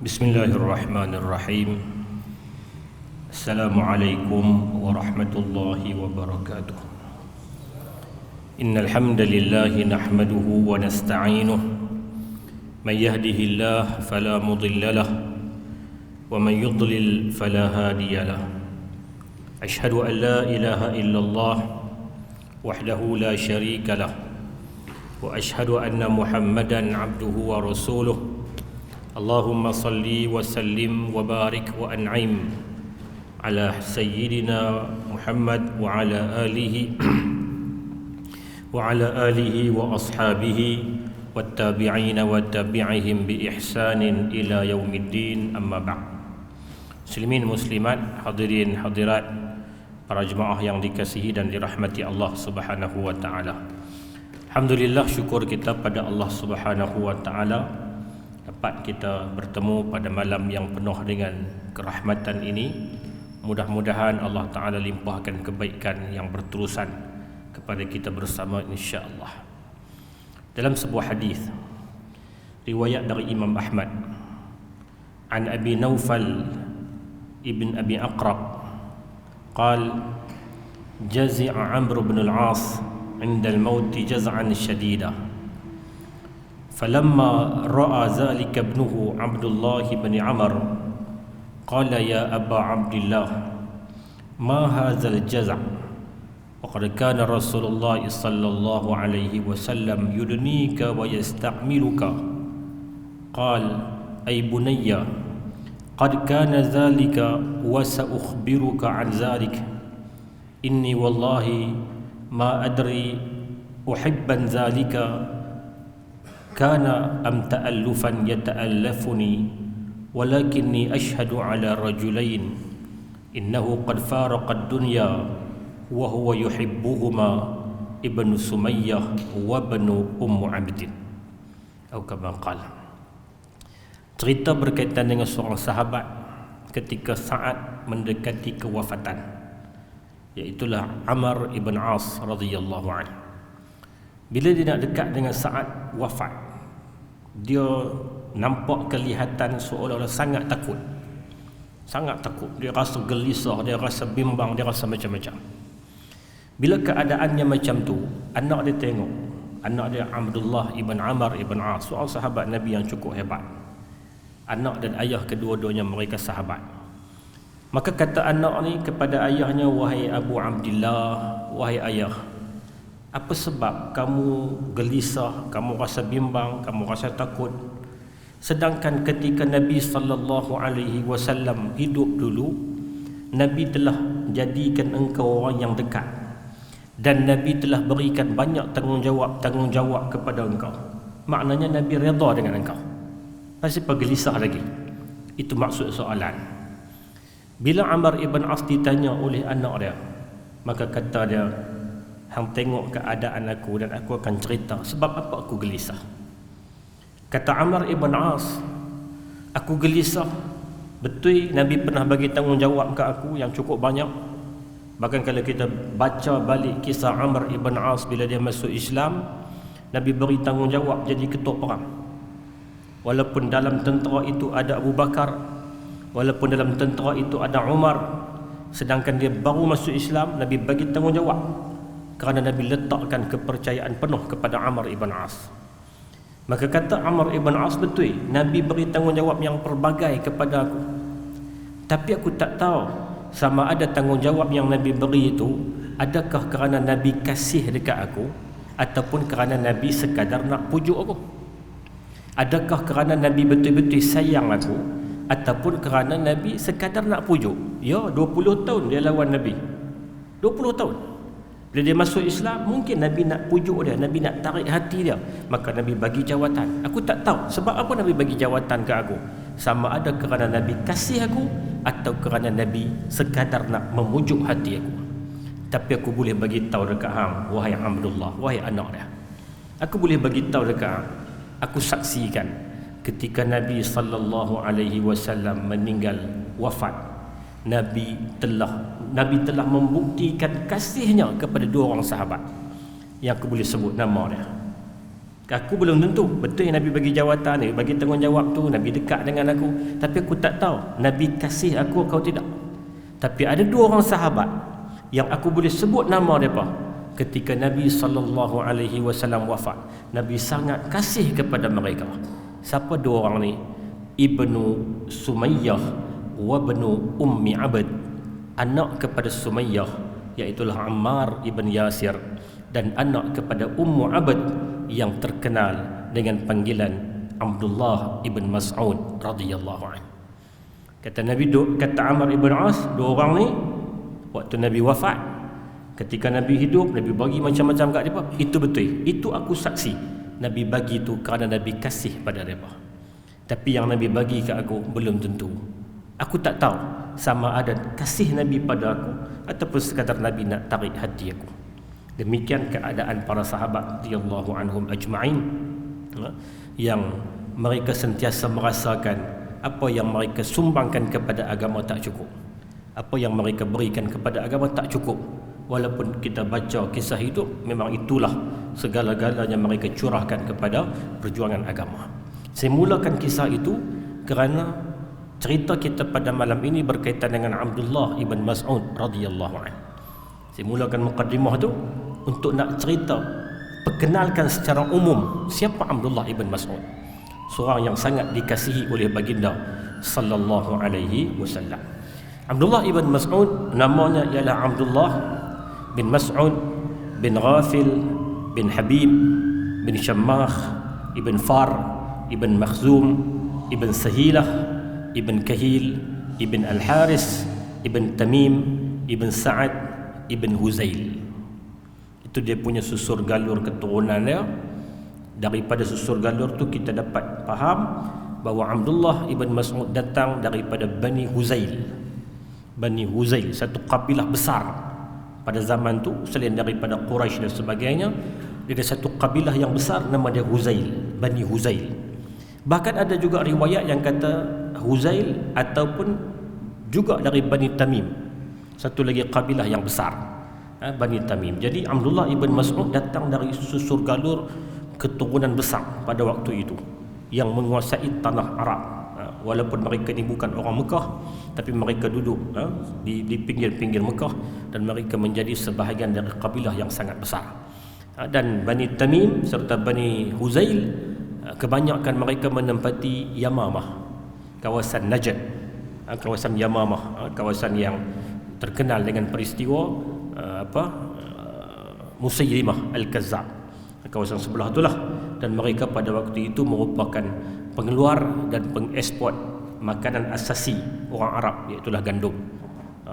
Bismillahirrahmanirrahim. Assalamualaikum warahmatullahi wabarakatuh. Innal hamdalillahi nahmaduhu wa nasta'inuhu. Man yahdihillahu fala mudilla lahu wa man yudlil fala hadiya lahu. Ashhadu an la ilaha illallah wahdahu la syarika lahu wa ashhadu anna Muhammadan 'abduhu wa rasuluhu. Allahumma salli wa sallim wa barik wa an'im ala sayyidina Muhammad wa ala alihi wa ashabihi wattabi'ina wa tabi'ihim bi ihsanin ila yaumiddin, amma ba'd. Muslimin muslimat, hadirin hadirat, para jemaah yang dikasihi dan dirahmati Allah Subhanahu wa taala. Alhamdulillah, syukur kita pada Allah Subhanahu wa taala dapat kita bertemu pada malam yang penuh dengan kerahmatan ini. Mudah-mudahan Allah Ta'ala limpahkan kebaikan yang berterusan kepada kita bersama, insya-Allah. Dalam sebuah hadis riwayat dari Imam Ahmad, an Abi Naufal ibn Abi Aqrab qal jazi'a Amr ibn al-As 'inda al-maut jaz'an shadida. فلما رأى ذلك ابنه عبد الله بن عمر قال يا أبا عبد الله ما هذا الجزع وقد كان رسول الله صلى الله عليه وسلم يدنيك ويستعملك قال أي بني قد كان ذلك وسأخبرك عن ذلك إني والله ما أدري أحبا ذلك كان أم تألفا يتألفني ولكني أشهد على رجلين إنه قد فارق الدنيا وهو يحبهما ابن سمية وابن عبد atau kama qala. Cerita berkaitan dengan seorang sahabat ketika saat mendekati kewafatan, iaitulah Amr ibn As radhiyallahu anhu. Bila dia nak dekat dengan saat wafat, dia nampak kelihatan seolah-olah sangat takut. Sangat takut. Dia rasa gelisah, dia rasa bimbang, dia rasa macam-macam. Bila keadaannya macam tu, anak dia tengok. Anak dia Abdullah ibn Amr ibn As, seorang sahabat Nabi yang cukup hebat. Anak dan ayah kedua-duanya mereka sahabat. Maka kata anak ni kepada ayahnya, wahai Abu Abdillah, wahai ayah, apa sebab kamu gelisah, kamu rasa bimbang, kamu rasa takut? Sedangkan ketika Nabi sallallahu alaihi wasallam hidup dulu, Nabi telah jadikan engkau orang yang dekat, dan Nabi telah berikan banyak tanggungjawab kepada engkau. Maknanya Nabi redha dengan engkau. Masih gelisah lagi. Itu maksud soalan. Bila Amr ibn As ditanya oleh anak dia, maka kata dia, hang tengok keadaan aku dan aku akan cerita sebab apa aku gelisah. Kata Amr ibn As, aku gelisah. Betul Nabi pernah bagi tanggungjawab ke aku yang cukup banyak. Bahkan kalau kita baca balik kisah Amr ibn As bila dia masuk Islam, Nabi beri tanggungjawab jadi ketua perang. Walaupun dalam tentera itu ada Abu Bakar, walaupun dalam tentera itu ada Umar, sedangkan dia baru masuk Islam, Nabi bagi tanggungjawab kerana Nabi letakkan kepercayaan penuh kepada Amr ibn As. Maka kata Amr ibn As, betul Nabi beri tanggungjawab yang pelbagai kepada aku, tapi aku tak tahu sama ada tanggungjawab yang Nabi beri itu adakah kerana Nabi kasih dekat aku ataupun kerana Nabi sekadar nak pujuk aku. Adakah kerana Nabi betul-betul sayang aku ataupun kerana Nabi sekadar nak pujuk. Ya, 20 tahun dia lawan Nabi, 20 tahun. Bila dia masuk Islam, mungkin Nabi nak pujuk dia, Nabi nak tarik hati dia, maka Nabi bagi jawatan. Aku tak tahu sebab apa Nabi bagi jawatan ke aku, sama ada kerana Nabi kasih aku atau kerana Nabi sekadar nak memujuk hati aku. Tapi aku boleh bagi tahu dekat hang, wahai Abdullah, wahai anak dia, aku boleh bagi tahu dekat hang, aku saksikan ketika Nabi sallallahu alaihi wasallam meninggal wafat, Nabi telah membuktikan kasihnya kepada dua orang sahabat yang aku boleh sebut nama dia. Aku belum tentu. Betul yang Nabi bagi jawatan, Nabi bagi tanggungjawab tu, Nabi dekat dengan aku, tapi aku tak tahu Nabi kasih aku atau tidak. Tapi ada dua orang sahabat yang aku boleh sebut nama mereka. Ketika Nabi SAW wafat, Nabi sangat kasih kepada mereka. Siapa dua orang ni? Ibnu Sumayyah wa ibnu Ummi Abd, anak kepada Sumayyah iaitulah Ammar ibn Yasir, dan anak kepada Ummu Abd yang terkenal dengan panggilan Abdullah ibn Mas'ud radhiyallahu anhu. Kata Nabi, kata Amr ibn As, dua orang ni waktu Nabi wafat, ketika Nabi hidup, Nabi bagi macam-macam kat mereka. Itu betul, itu aku saksi. Nabi bagi tu kerana Nabi kasih pada mereka. Tapi yang Nabi bagi kat aku belum tentu. Aku tak tahu sama ada kasih Nabi pada aku ataupun sekadar Nabi nak tarik hati aku. Demikian keadaan para sahabat radhiyallahu anhum ajma'in, yang mereka sentiasa merasakan apa yang mereka sumbangkan kepada agama tak cukup, apa yang mereka berikan kepada agama tak cukup. Walaupun kita baca kisah hidup, memang itulah segala-galanya mereka curahkan kepada perjuangan agama. Saya mulakan kisah itu kerana cerita kita pada malam ini berkaitan dengan Abdullah ibn Mas'ud radhiyallahu anhu. Saya mulakan mukaddimah tu untuk nak cerita, perkenalkan secara umum siapa Abdullah ibn Mas'ud, seorang yang sangat dikasihi oleh baginda sallallahu alaihi wasallam. Abdullah ibn Mas'ud namanya ialah Abdullah bin Mas'ud bin Ghafil bin Habib bin Shammakh ibn Far ibn Makhzum ibn Sahilah ibn Kahil ibn Al-Haris ibn Tamim ibn Sa'ad ibn Huzail. Itu dia punya susur galur keturunan dia. Daripada susur galur tu kita dapat faham bahawa Abdullah ibn Mas'ud datang daripada Bani Huzail. Bani Huzail, satu kabilah besar pada zaman tu, selain daripada Quraisy dan sebagainya. Dia ada satu kabilah yang besar nama dia Huzail, Bani Huzail. Bahkan ada juga riwayat yang kata Huzail ataupun juga dari Bani Tamim, satu lagi kabilah yang besar, Bani Tamim. Jadi Abdullah ibn Mas'ud datang dari susur galur keturunan besar pada waktu itu yang menguasai tanah Arab. Walaupun mereka ni bukan orang Mekah, tapi mereka duduk di pinggir-pinggir Mekah, dan mereka menjadi sebahagian dari kabilah yang sangat besar. Dan Bani Tamim serta Bani Huzail, kebanyakan mereka menempati Yamamah, kawasan Najd, kawasan Yamamah, kawasan yang terkenal dengan peristiwa Musaylimah Al-Kazzab, kawasan sebelah itulah. Dan mereka pada waktu itu merupakan pengeluar dan pengeksport makanan asasi orang Arab, iaitulah gandum.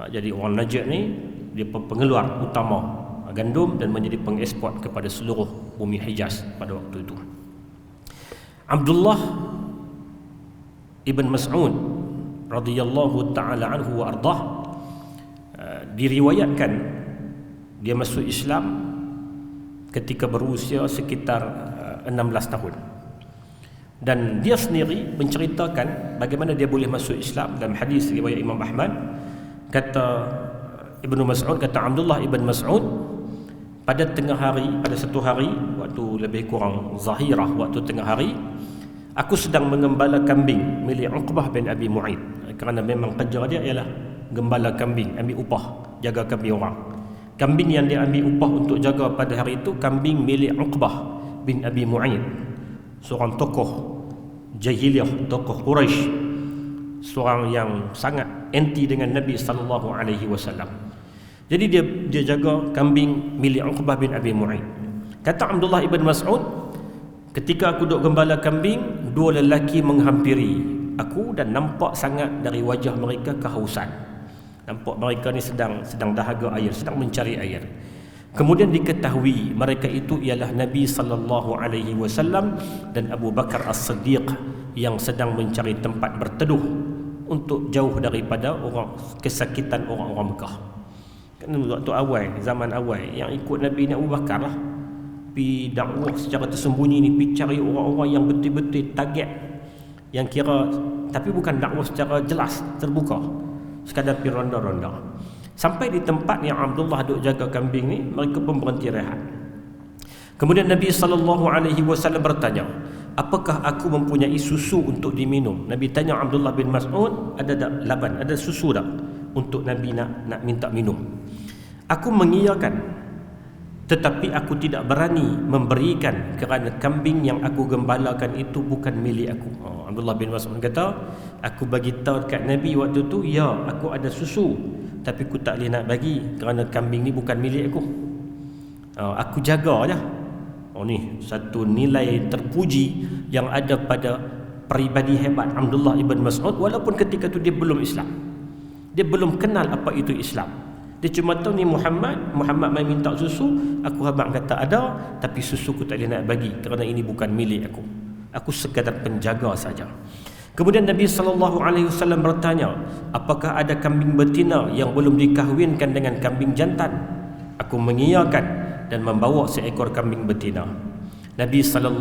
Jadi orang Najd ni dia pengeluar utama gandum dan menjadi pengeksport kepada seluruh bumi Hijaz pada waktu itu. Abdullah ibn Mas'ud radhiyallahu taala anhu wa ardah, diriwayatkan dia masuk Islam ketika berusia sekitar 16 tahun. Dan dia sendiri menceritakan bagaimana dia boleh masuk Islam. Dalam hadis riwayat Imam Ahmad, kata Ibnu Mas'ud, kata Abdullah ibn Mas'ud, pada tengah hari, pada satu hari, waktu lebih kurang zahirah, waktu tengah hari, aku sedang mengembala kambing milik Uqbah bin Abi Mu'aid. Kerana memang kerja dia ialah gembala kambing, ambil upah, jaga kambing orang. Kambing yang dia ambil upah untuk jaga pada hari itu kambing milik Uqbah bin Abi Mu'aid, seorang tokoh jahiliyah, tokoh Quraisy, seorang yang sangat anti dengan Nabi sallallahu alaihi wasallam. Jadi dia jaga kambing milik Uqbah bin Abi Mu'aid. Kata Abdullah ibn Mas'ud, ketika aku duduk gembala kambing, dua lelaki menghampiri aku dan nampak sangat dari wajah mereka kehausan. Nampak mereka ni sedang dahaga air, sedang mencari air. Kemudian diketahui mereka itu ialah Nabi sallallahu alaihi wasallam dan Abu Bakar As-Siddiq yang sedang mencari tempat berteduh untuk jauh daripada kesakitan orang-orang Mekah. Kan waktu awal, zaman awal, yang ikut Nabi ni Abu Bakar lah, pergi dakwah secara tersembunyi ni, pergi cari orang-orang yang betul-betul target, yang kira, tapi bukan dakwah secara jelas, terbuka, sekadar pergi ronda-ronda. Sampai di tempat yang Abdullah duduk jaga kambing ni, mereka pun berhenti rehat. Kemudian Nabi SAW bertanya, apakah aku mempunyai susu untuk diminum? Nabi tanya Abdullah bin Mas'ud, ada tak laban, ada susu tak untuk Nabi nak minta minum? Aku mengiyakan, tetapi aku tidak berani memberikan kerana kambing yang aku gembalakan itu bukan milik aku. Abdullah bin Mas'ud kata, aku bagi tahu dekat Nabi waktu tu, ya, aku ada susu, tapi aku tak boleh nak bagi kerana kambing ni bukan milik aku. Aku jaga je. Ni satu nilai terpuji yang ada pada peribadi hebat Abdullah ibn Mas'ud, walaupun ketika tu dia belum Islam. Dia belum kenal apa itu Islam. Dia cuma tahu ni Muhammad mai minta susu, aku habaq kata ada, tapi susu aku tak boleh nak bagi kerana ini bukan milik aku. Aku sekadar penjaga saja. Kemudian Nabi SAW bertanya, apakah ada kambing betina yang belum dikahwinkan dengan kambing jantan? Aku mengiyakan dan membawa seekor kambing betina. Nabi SAW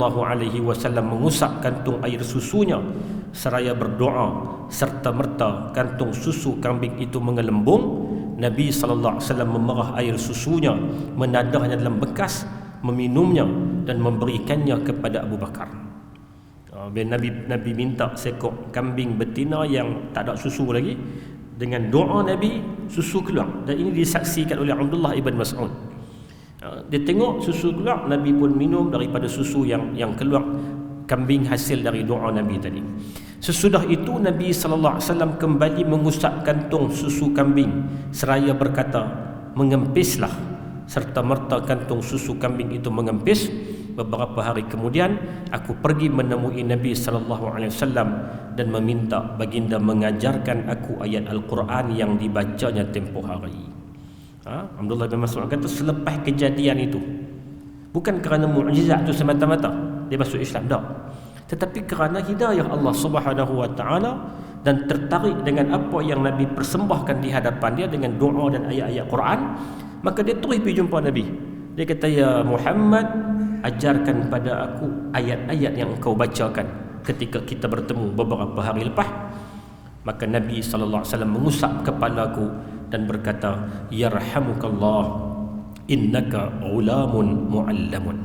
mengusap kantung air susunya seraya berdoa, serta merta kantung susu kambing itu mengelembung. Nabi SAW memerah air susunya, menadahnya dalam bekas, meminumnya dan memberikannya kepada Abu Bakar. Nabi minta seekor kambing betina yang tak ada susu lagi. Dengan doa Nabi, susu keluar. Dan ini disaksikan oleh Abdullah ibn Mas'ud. Dia tengok susu keluar, Nabi pun minum daripada susu yang keluar kambing hasil dari doa Nabi tadi. Sesudah itu Nabi SAW kembali mengusap kantung susu kambing seraya berkata, mengempislah, serta merta kantung susu kambing itu mengempis. Beberapa hari kemudian aku pergi menemui Nabi SAW dan meminta baginda mengajarkan aku ayat Al-Quran yang dibacanya tempoh hari. Abdullah bin Mas'ud kata, selepas kejadian itu, bukan kerana mukjizat itu semata-mata dia masuk Islam, tak, tetapi kerana hidayah Allah Subhanahu wa taala dan tertarik dengan apa yang Nabi persembahkan di hadapan dia dengan doa dan ayat-ayat Quran, maka dia terus pergi jumpa Nabi. Dia kata, ya Muhammad, ajarkan pada aku ayat-ayat yang engkau bacakan ketika kita bertemu beberapa hari lepas. Maka Nabi SAW mengusap kepalaku dan berkata, yarhamukallah, innaka ulamun muallamun.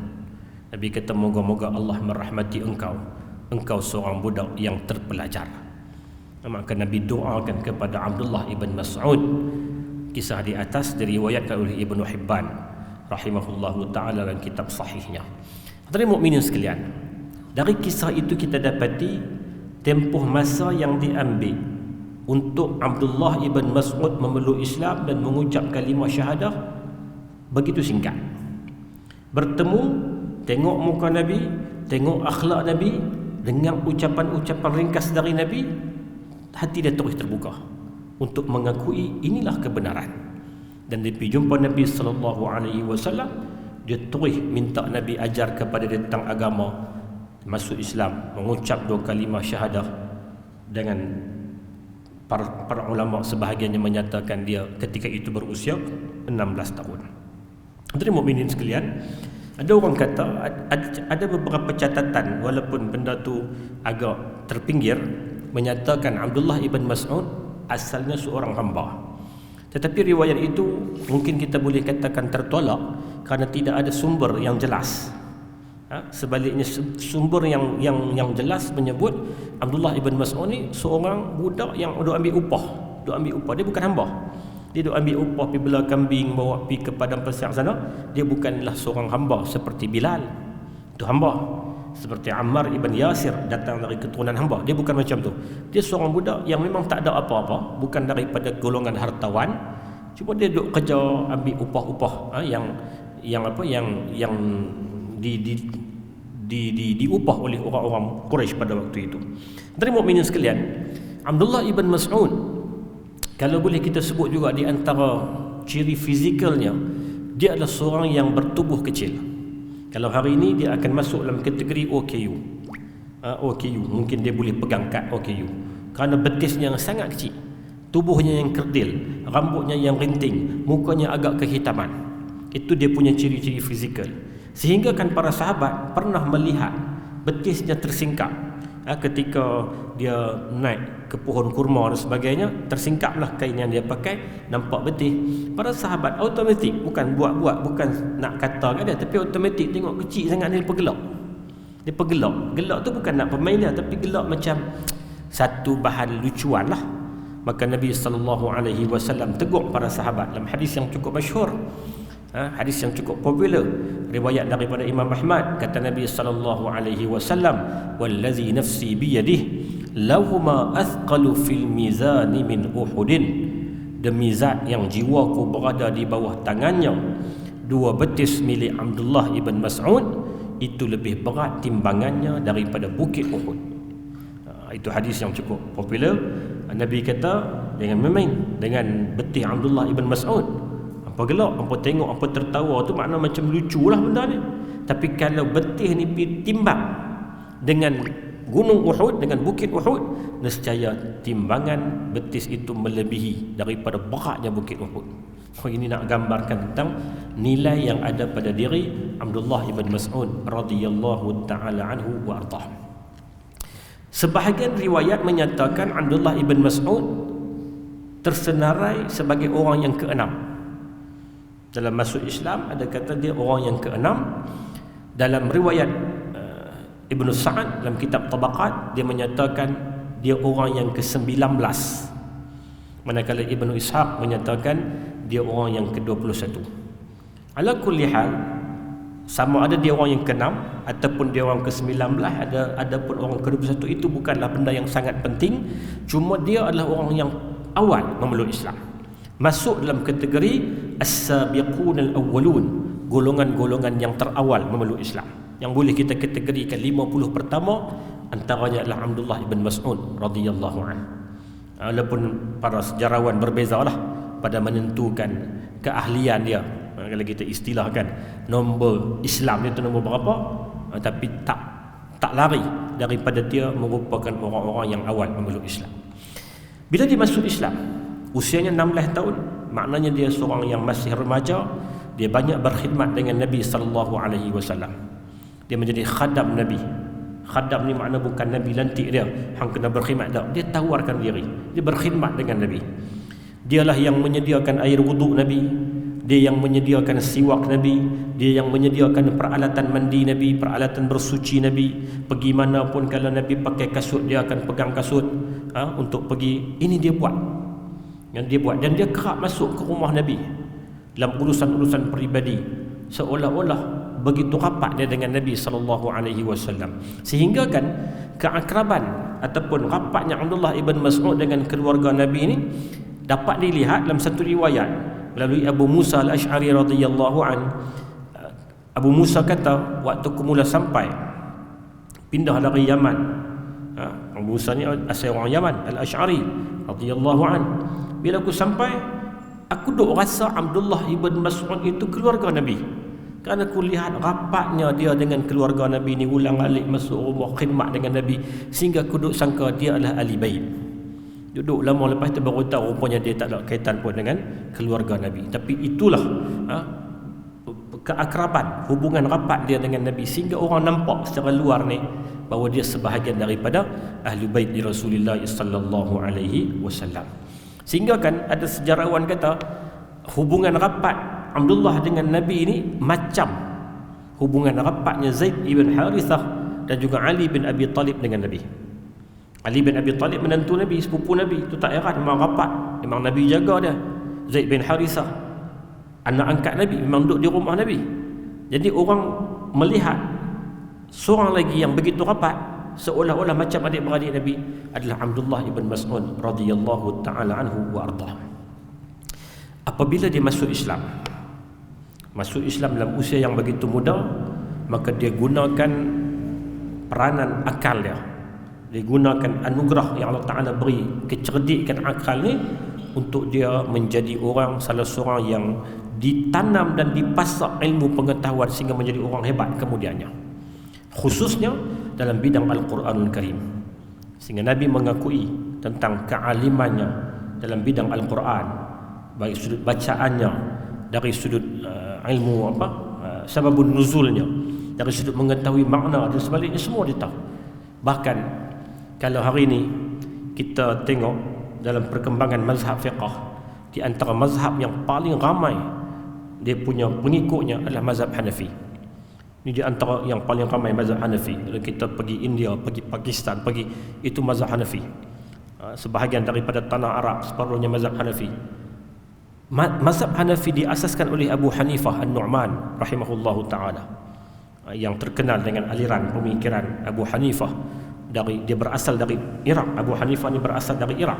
Nabi kata, moga-moga Allah merahmati engkau, engkau seorang budak yang terpelajar. Maka Nabi doakan kepada Abdullah ibn Mas'ud. Kisah di atas diriwayatkan oleh Ibnu Hibban rahimahullahu ta'ala dalam kitab sahihnya. Hadirin mukminin sekalian, dari kisah itu kita dapati tempoh masa yang diambil untuk Abdullah ibn Mas'ud memeluk Islam dan mengucap kalimah syahadah begitu singkat. Bertemu, tengok muka Nabi, tengok akhlak Nabi, dengan ucapan-ucapan ringkas dari Nabi, hati dia terus terbuka untuk mengakui inilah kebenaran. Dan dia pergi jumpa Nabi SAW, dia terus minta Nabi ajar kepada dia tentang agama, masuk Islam, mengucap dua kalimah syahadah. Dengan para ulama sebahagiannya menyatakan dia ketika itu berusia 16 tahun. Hadirin mukminin sekalian, ada orang kata, ada beberapa catatan walaupun benda tu agak terpinggir, menyatakan Abdullah ibn Mas'ud asalnya seorang hamba. Tetapi riwayat itu mungkin kita boleh katakan tertolak kerana tidak ada sumber yang jelas. Sebaliknya sumber yang jelas menyebut Abdullah ibn Mas'ud ni seorang budak yang duk ambil upah. Dia bukan hamba. Dia duk ambil upah, pergi bela kambing, bawa pergi ke padang pasir sana. Dia bukanlah seorang hamba seperti Bilal, itu hamba. Seperti Ammar ibn Yasir, datang dari keturunan hamba. Dia bukan macam tu. Dia seorang budak yang memang tak ada apa-apa, bukan daripada golongan hartawan. Cuma dia duk kerja ambil upah-upah yang diupah oleh orang-orang Quraisy pada waktu itu. Dari mukminin sekalian, Abdullah ibn Mas'ud, kalau boleh kita sebut juga di antara ciri fizikalnya, dia adalah seorang yang bertubuh kecil. Kalau hari ini dia akan masuk dalam kategori OKU. OKU, mungkin dia boleh pegang kad OKU. Kerana betisnya yang sangat kecil, tubuhnya yang kerdil, rambutnya yang rinting, mukanya agak kehitaman. Itu dia punya ciri-ciri fizikal. Sehingga kan para sahabat pernah melihat betisnya tersingkap. ketika dia naik ke pohon kurma dan sebagainya, tersingkaplah kain yang dia pakai, nampak betih. Para sahabat automatik, bukan buat-buat, bukan nak kata kat dia, tapi automatik tengok kecil sangat dia pergelak. Dia pergelak. Gelak tu bukan nak pemain dia, tapi gelak macam satu bahan lucuan lah. Maka Nabi SAW tegur para sahabat dalam hadis yang cukup masyhur, hadis yang cukup popular, riwayat daripada Imam Ahmad. Kata Nabi SAW, wallazi nafsi biyadih lahuma athqalu fil mizani min Uhudin, demi zat yang jiwaku berada di bawah tangannya, dua betis milik Abdullah ibn Mas'ud itu lebih berat timbangannya daripada bukit Uhud. Itu hadis yang cukup popular. Nabi kata, jangan main dengan betih Abdullah ibn Mas'ud. Apa gelak, apa tengok, apa tertawa tu makna macam lucu lah benda ni. Tapi kalau betih ni timbang dengan gunung Uhud, dengan bukit Uhud, nescaya timbangan betis itu melebihi daripada beratnya bukit Uhud. Ini nak gambarkan tentang nilai yang ada pada diri Abdullah ibn Mas'ud radhiyallahu ta'ala anhu wa ardhah. Sebahagian riwayat menyatakan Abdullah ibn Mas'ud tersenarai sebagai orang yang keenam. Dalam masuk Islam ada kata dia orang yang keenam. Dalam riwayat Ibn Sa'ad dalam kitab Tabaqat, dia menyatakan dia orang yang ke-19. Manakala Ibn Ishaq menyatakan dia orang yang ke-21. Ala kulli hal, sama ada dia orang yang ke-6 ataupun dia orang ke-19, ada pun orang ke-21, itu bukanlah benda yang sangat penting. Cuma dia adalah orang yang awal memeluk Islam, masuk dalam kategori as-sabiqun al-awwalun, golongan-golongan yang terawal memeluk Islam, yang boleh kita kategorikan 50 pertama. Antaranya adalah Abdullah ibn Mas'ud radhiyallahu anhu. Walaupun para sejarawan berbezalah pada menentukan keahlian dia, kalau kita istilahkan nombor Islam itu nombor berapa, tapi tak lari daripada dia merupakan orang-orang yang awal memeluk Islam. Bila dia masuk Islam, usianya 16 tahun, maknanya dia seorang yang masih remaja. Dia banyak berkhidmat dengan Nabi SAW. Dia menjadi khadam Nabi. Khadam ni makna bukan Nabi lantik dia, hang kena berkhidmat, tak. Dia tawarkan diri, dia berkhidmat dengan Nabi. Dialah yang menyediakan air wuduk Nabi, dia yang menyediakan siwak Nabi, dia yang menyediakan peralatan mandi Nabi, peralatan bersuci Nabi. Pergi mana pun kalau Nabi pakai kasut, dia akan pegang kasut untuk pergi. Ini dia buat, yang dia buat. Dan dia kerap masuk ke rumah Nabi dalam urusan-urusan peribadi, seolah-olah begitu rapat dia dengan Nabi SAW. Sehingga kan keakraban ataupun rapatnya Abdullah ibn Mas'ud dengan keluarga Nabi ini dapat dilihat dalam satu riwayat melalui Abu Musa al-Ash'ari radhiyallahu an. Abu Musa kata, waktu aku mula sampai, pindah dari Yaman. Abu Musa ni asal orang Yaman, al-Ash'ari radhiyallahu an. Bila aku sampai, aku duk rasa Abdullah ibn Mas'ud itu keluarga Nabi. Kerana aku lihat rapatnya dia dengan keluarga Nabi ni, ulang-alik masuk rumah khidmat dengan Nabi, sehingga aku duk sangka dia adalah ahli bait. Duduk lama lepas tu baru tahu rupanya dia tak ada kaitan pun dengan keluarga Nabi. Tapi itulah keakraban, hubungan rapat dia dengan Nabi, sehingga orang nampak secara luar ni bahawa dia sebahagian daripada ahli bait di Rasulullah sallallahu alaihi wasallam. Sehingga kan ada sejarawan kata hubungan rapat Abdullah dengan Nabi ini macam hubungan rapatnya Zaid ibn Harithah dan juga Ali bin Abi Talib dengan Nabi. Ali bin Abi Talib menantu Nabi, sepupu Nabi, itu tak heran, memang rapat, memang Nabi jaga dia. Zaid bin Harithah anak angkat Nabi, memang duduk di rumah Nabi. Jadi orang melihat seorang lagi yang begitu rapat, seolah-olah macam adik-beradik Nabi, adalah Abdullah ibn Mas'ud radhiyallahu ta'ala anhu wa ardhah. Apabila dia masuk Islam dalam usia yang begitu muda, maka dia gunakan peranan akal dia. Dia gunakan anugerah yang Allah Ta'ala beri, kecerdikan akal ni, untuk dia menjadi orang, salah seorang yang ditanam dan dipasak ilmu pengetahuan sehingga menjadi orang hebat kemudiannya, khususnya dalam bidang Al-Quranul Karim. Sehingga Nabi mengakui tentang kealimannya dalam bidang Al-Quran, baik sudut bacaannya, dari sudut ilmu sababun nuzulnya, dari sudut mengetahui makna dan sebaliknya, semua dia tahu. Bahkan Kalau hari ini kita tengok dalam perkembangan mazhab fiqh, di antara mazhab yang paling ramai dia punya pengikutnya adalah mazhab Hanafi. Ini di antara yang paling ramai mazhab Hanafi. Kalau kita pergi India, pergi Pakistan, itu mazhab Hanafi. Sebahagian daripada tanah Arab separuhnya mazhab Hanafi. Mazhab Hanafi diasaskan oleh Abu Hanifah An-Nu'man rahimahullahu ta'ala, yang terkenal dengan aliran pemikiran Abu Hanifah. Dia berasal dari Iraq. Abu Hanifah ni berasal dari Iraq.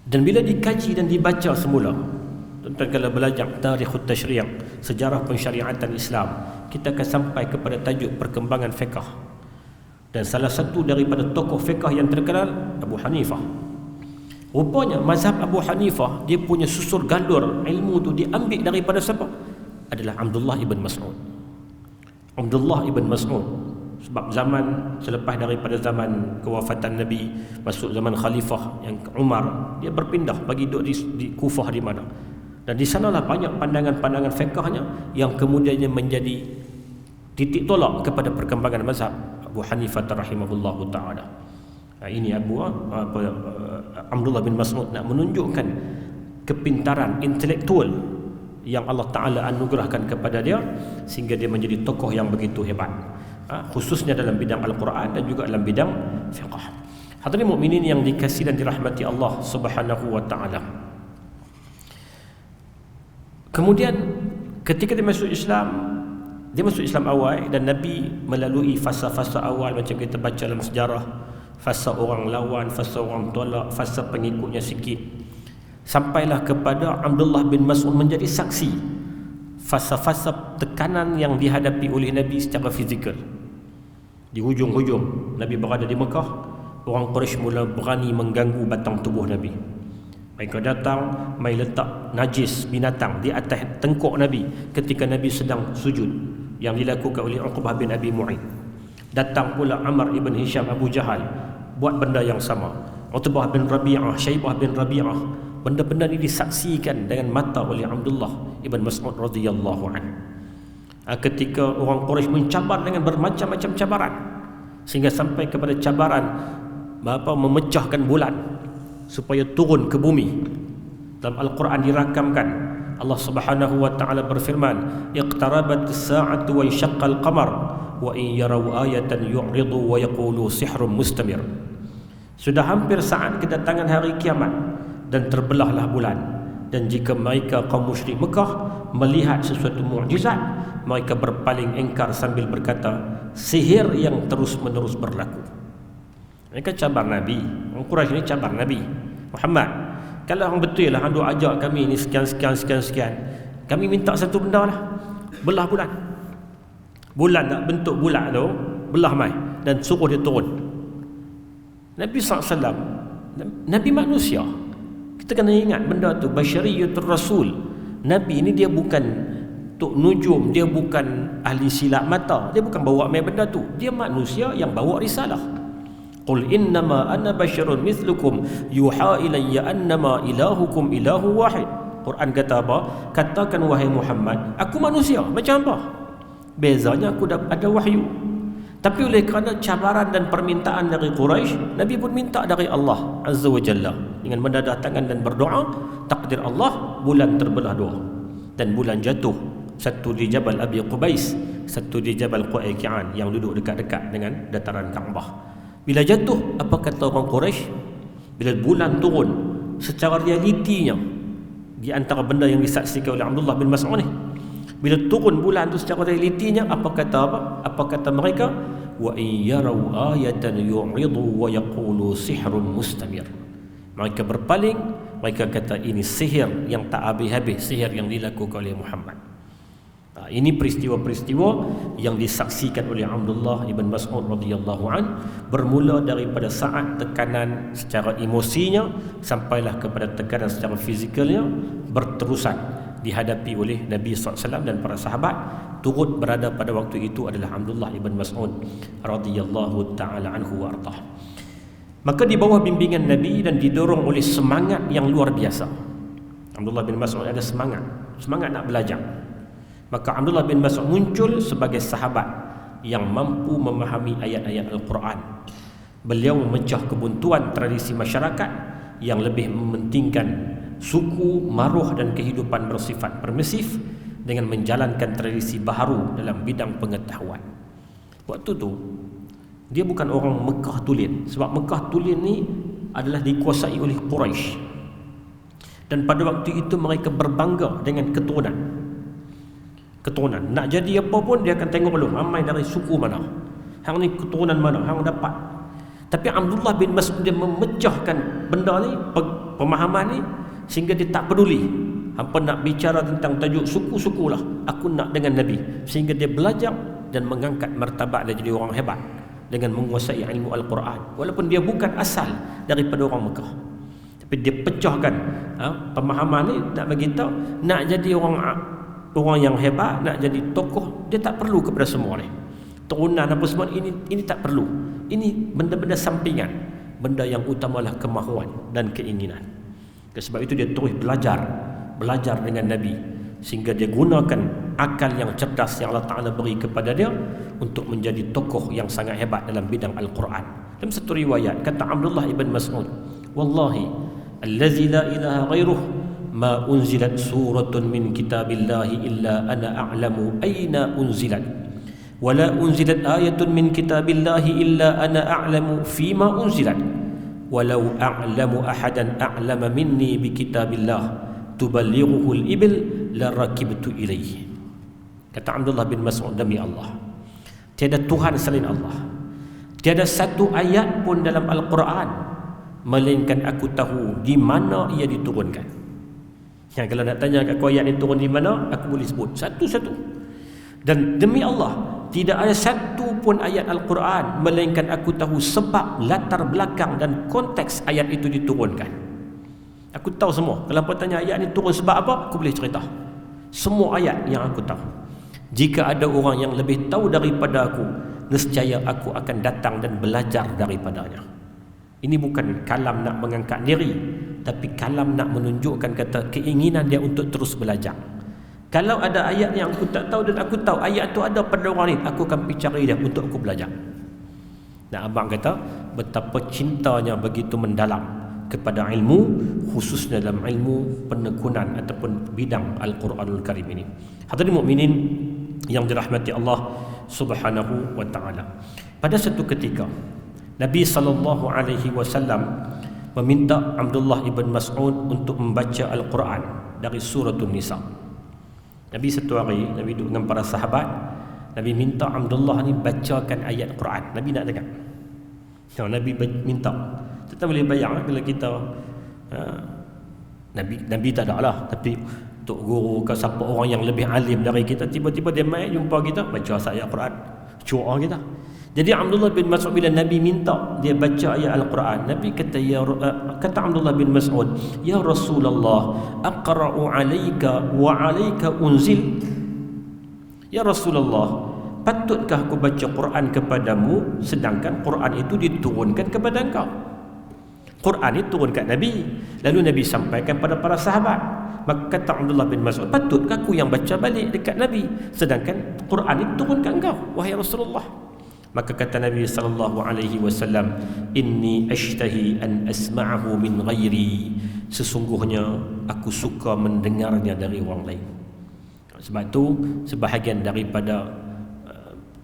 Dan bila dikaji dan dibaca semula, tentang kalau belajar tarikhut tasyri', sejarah pensyariatan Islam, kita akan sampai kepada tajuk perkembangan fiqh. Dan salah satu daripada tokoh fiqh yang terkenal Abu Hanifah. Rupanya mazhab Abu Hanifah, dia punya susur galur ilmu tu diambil daripada siapa? Adalah Abdullah ibn Mas'ud. Abdullah ibn Mas'ud. Sebab zaman selepas daripada zaman kewafatan Nabi, masuk zaman Khalifah yang Umar, dia berpindah bagi duduk di Kufah di mana. Dan di sanalah banyak pandangan-pandangan fiqhnya yang kemudiannya menjadi titik tolak kepada perkembangan mazhab Abu Hanifah rahimahullahu ta'ala. Ini Abdullah bin Mas'ud nak menunjukkan kepintaran intelektual yang Allah Ta'ala anugerahkan kepada dia, sehingga dia menjadi tokoh yang begitu hebat, khususnya dalam bidang Al-Quran dan juga dalam bidang fiqh. Hadirin mukminin yang dikasihi dan dirahmati Allah Subhanahu wa ta'ala. Kemudian ketika dia masuk Islam awal, dan Nabi melalui fasa-fasa awal macam kita baca dalam sejarah, fasa orang lawan, fasa orang tolak, fasa pengikutnya sikit, sampailah kepada Abdullah bin Mas'ud menjadi saksi fasa-fasa tekanan yang dihadapi oleh Nabi secara fizikal. Di hujung-hujung Nabi berada di Mekah, orang Quraisy mula berani mengganggu batang tubuh Nabi. Mereka datang, mai letak najis binatang di atas tengkuk Nabi ketika Nabi sedang sujud, yang dilakukan oleh Uqbah bin Abi Mu'ayth. Datang pula Amr ibn Hisham Abu Jahal, buat benda yang sama. Utbah bin Rabi'ah, Syaibah bin Rabi'ah. Benda-benda ini disaksikan dengan mata oleh Abdullah ibn Mas'ud radhiyallahu anhu. Ketika orang Quraisy mencabar dengan bermacam-macam cabaran, sehingga sampai kepada cabaran memecahkan bulan supaya turun ke bumi. Dalam Al-Quran dirakamkan, Allah Subhanahu wa ta'ala berfirman, iqtarabat as-sa'atu wa insyaqqal qamar wa in yaraw ayatan yu'ridu wa yaqulu sihrun mustamir. Sudah hampir saat kedatangan hari kiamat dan terbelahlah bulan, dan jika mereka kaum musyrik Mekah melihat sesuatu mukjizat, mereka berpaling engkar sambil berkata, sihir yang terus-menerus berlaku. Mereka cabar Nabi. Orang Quraisy ni cabar Nabi Muhammad. Kalau orang betul lah, hang ajak kami ni sekian, kami minta satu benda lah, belah bulan. Bulan nak bentuk bulat tu, belah mai dan suruh dia turun. Nabi SAW, Nabi manusia. Kita kena ingat benda tu, basyariyatul rasul. Nabi ni dia bukan tok nujum, dia bukan ahli silap mata, dia bukan bawa mai benda tu. Dia manusia yang bawa risalah. Qul innama ana basyarun mithlukum yuha ilayya annama ilahukum ilahu wahid. Quran kata apa? Katakan wahai Muhammad, aku manusia macam apa? Bezanya aku ada wahyu. Tapi oleh kerana cabaran dan permintaan dari Quraisy, Nabi pun minta dari Allah Azza wa Jalla dengan mendadah tangan dan berdoa. Takdir Allah, bulan terbelah dua, dan bulan jatuh, satu di Jabal Abi Qubais, satu di Jabal Qu'ayqi'an yang duduk dekat-dekat dengan dataran Kaabah. Bila jatuh, apa kata orang Quraisy? Bila bulan turun, secara realitinya, di antara benda yang disaksikan oleh Abdullah bin Mas'ud ni, bila turun bulan tu secara realitinya, apa kata mereka? Wa in yarau ayatan yu'ridu wa yaqulu sihrun mustamir. Mereka berpaling, mereka kata ini sihir yang tak habis-habis, sihir yang dilakukan oleh Muhammad. Ini peristiwa-peristiwa yang disaksikan oleh Abdullah ibn Mas'ud radhiyallahu an, bermula daripada saat tekanan secara emosinya sampailah kepada tekanan secara fizikalnya, berterusan dihadapi oleh Nabi SAW dan para sahabat. Turut berada pada waktu itu adalah Abdullah ibn Mas'ud radhiyallahu ta'ala anhu wa ardhah. Maka di bawah bimbingan Nabi dan didorong oleh semangat yang luar biasa, Abdullah bin Mas'ud ada semangat nak belajar. Maka Abdullah bin Mas'ud muncul sebagai sahabat yang mampu memahami ayat-ayat Al-Quran, Beliau memecah kebuntuan tradisi masyarakat yang lebih mementingkan suku, maruh dan kehidupan bersifat permisif dengan menjalankan tradisi baharu dalam bidang pengetahuan. Waktu tu dia bukan orang Mekah tulen, sebab Mekah tulen ni adalah dikuasai oleh Quraisy. Dan pada waktu itu mereka berbangga dengan keturunan. Nak jadi apa pun dia akan tengok dulu ramai dari suku mana, hang ni keturunan mana, hang dapat. Tapi Abdullah bin Mas'ud dia memecahkan benda ni, pemahaman ni, sehingga dia tak peduli hampa nak bicara tentang tajuk suku-suku lah, aku nak dengan Nabi. Sehingga dia belajar dan mengangkat martabat dia jadi orang hebat dengan menguasai ilmu Al-Quran, walaupun dia bukan asal daripada orang Mekah. Tapi dia pecahkan pemahaman ni, nak bagi tahu nak jadi orang yang hebat, nak jadi tokoh, dia tak perlu kepada semua ni. Turunan apa semua ini tak perlu. Ini benda-benda sampingan. Benda yang utamalah kemahuan dan keinginan. Sebab itu dia terus belajar dengan Nabi, sehingga dia gunakan akal yang cerdas yang Allah Ta'ala beri kepada dia untuk menjadi tokoh yang sangat hebat dalam bidang Al-Quran. Dalam satu riwayat kata Abdullah ibn Mas'ud, wallahi allazi la ilaha ghairuh ma unzilat suratun min kitabillahi illa ana a'lamu aina unzilat wala unzilat ayatun min kitabillahi illa ana a'lamu fima unzilat walau a'lamu ahadan a'lama minni bi kitabillah tuballighuhu al-ibil la rakibtu ilaihi. Kata Abdullah bin Mas'ud, demi Allah, tiada Tuhan selain Allah, tiada satu ayat pun dalam Al-Quran melainkan aku tahu di mana ia diturunkan. Kalau nak tanya aku ayat ini turun di mana, aku boleh sebut satu-satu. Dan demi Allah, tidak ada satu pun ayat Al-Quran melainkan aku tahu sebab, latar belakang dan konteks ayat itu diturunkan. Aku tahu semua. Kalau apa tanya ayat ini turun sebab apa, aku boleh cerita semua ayat yang aku tahu. Jika ada orang yang lebih tahu daripada aku, nescaya aku akan datang dan belajar daripadanya. Ini bukan kalam nak mengangkat diri, tapi kalam nak menunjukkan kata keinginan dia untuk terus belajar. Kalau ada ayat yang aku tak tahu dan aku tahu ayat itu ada pada orang lain, aku akan pergi cari dia untuk aku belajar. Dan abang kata betapa cintanya begitu mendalam kepada ilmu, khususnya dalam ilmu penekunan ataupun bidang Al-Quranul Karim ini. Hadirin mukminin yang dirahmati Allah Subhanahu wa taala. Pada satu ketika Nabi SAW meminta Abdullah ibn Mas'ud untuk membaca Al-Quran dari suratul Nisa. Nabi satu hari, Nabi duduk dengan para sahabat, Nabi minta Abdullah ni bacakan ayat Quran. Nabi nak dengar. Nabi minta. Kita boleh bayang bila kita Nabi tak ada lah, tapi tok guru ke siapa orang yang lebih alim dari kita, tiba-tiba dia mai jumpa kita, baca ayat Quran, doa kita. Jadi Abdullah bin Mas'ud bila Nabi minta dia baca ayat Al-Quran, Nabi kata kata Abdullah bin Mas'ud, ya Rasulullah, aqra'u 'alaika wa 'alaika unzil. Ya Rasulullah, patutkah aku baca Quran kepadamu sedangkan Quran itu diturunkan kepada engkau? Quran itu turun kat Nabi, lalu Nabi sampaikan pada para sahabat. Maka kata Abdullah bin Mas'ud, patutkah aku yang baca balik dekat Nabi sedangkan Quran itu turun kat engkau wahai Rasulullah? Maka kata Nabi SAW, inni ashtahi an asma'ahu min ghairi. Sesungguhnya aku suka mendengarnya dari orang lain. Sebab itu sebahagian daripada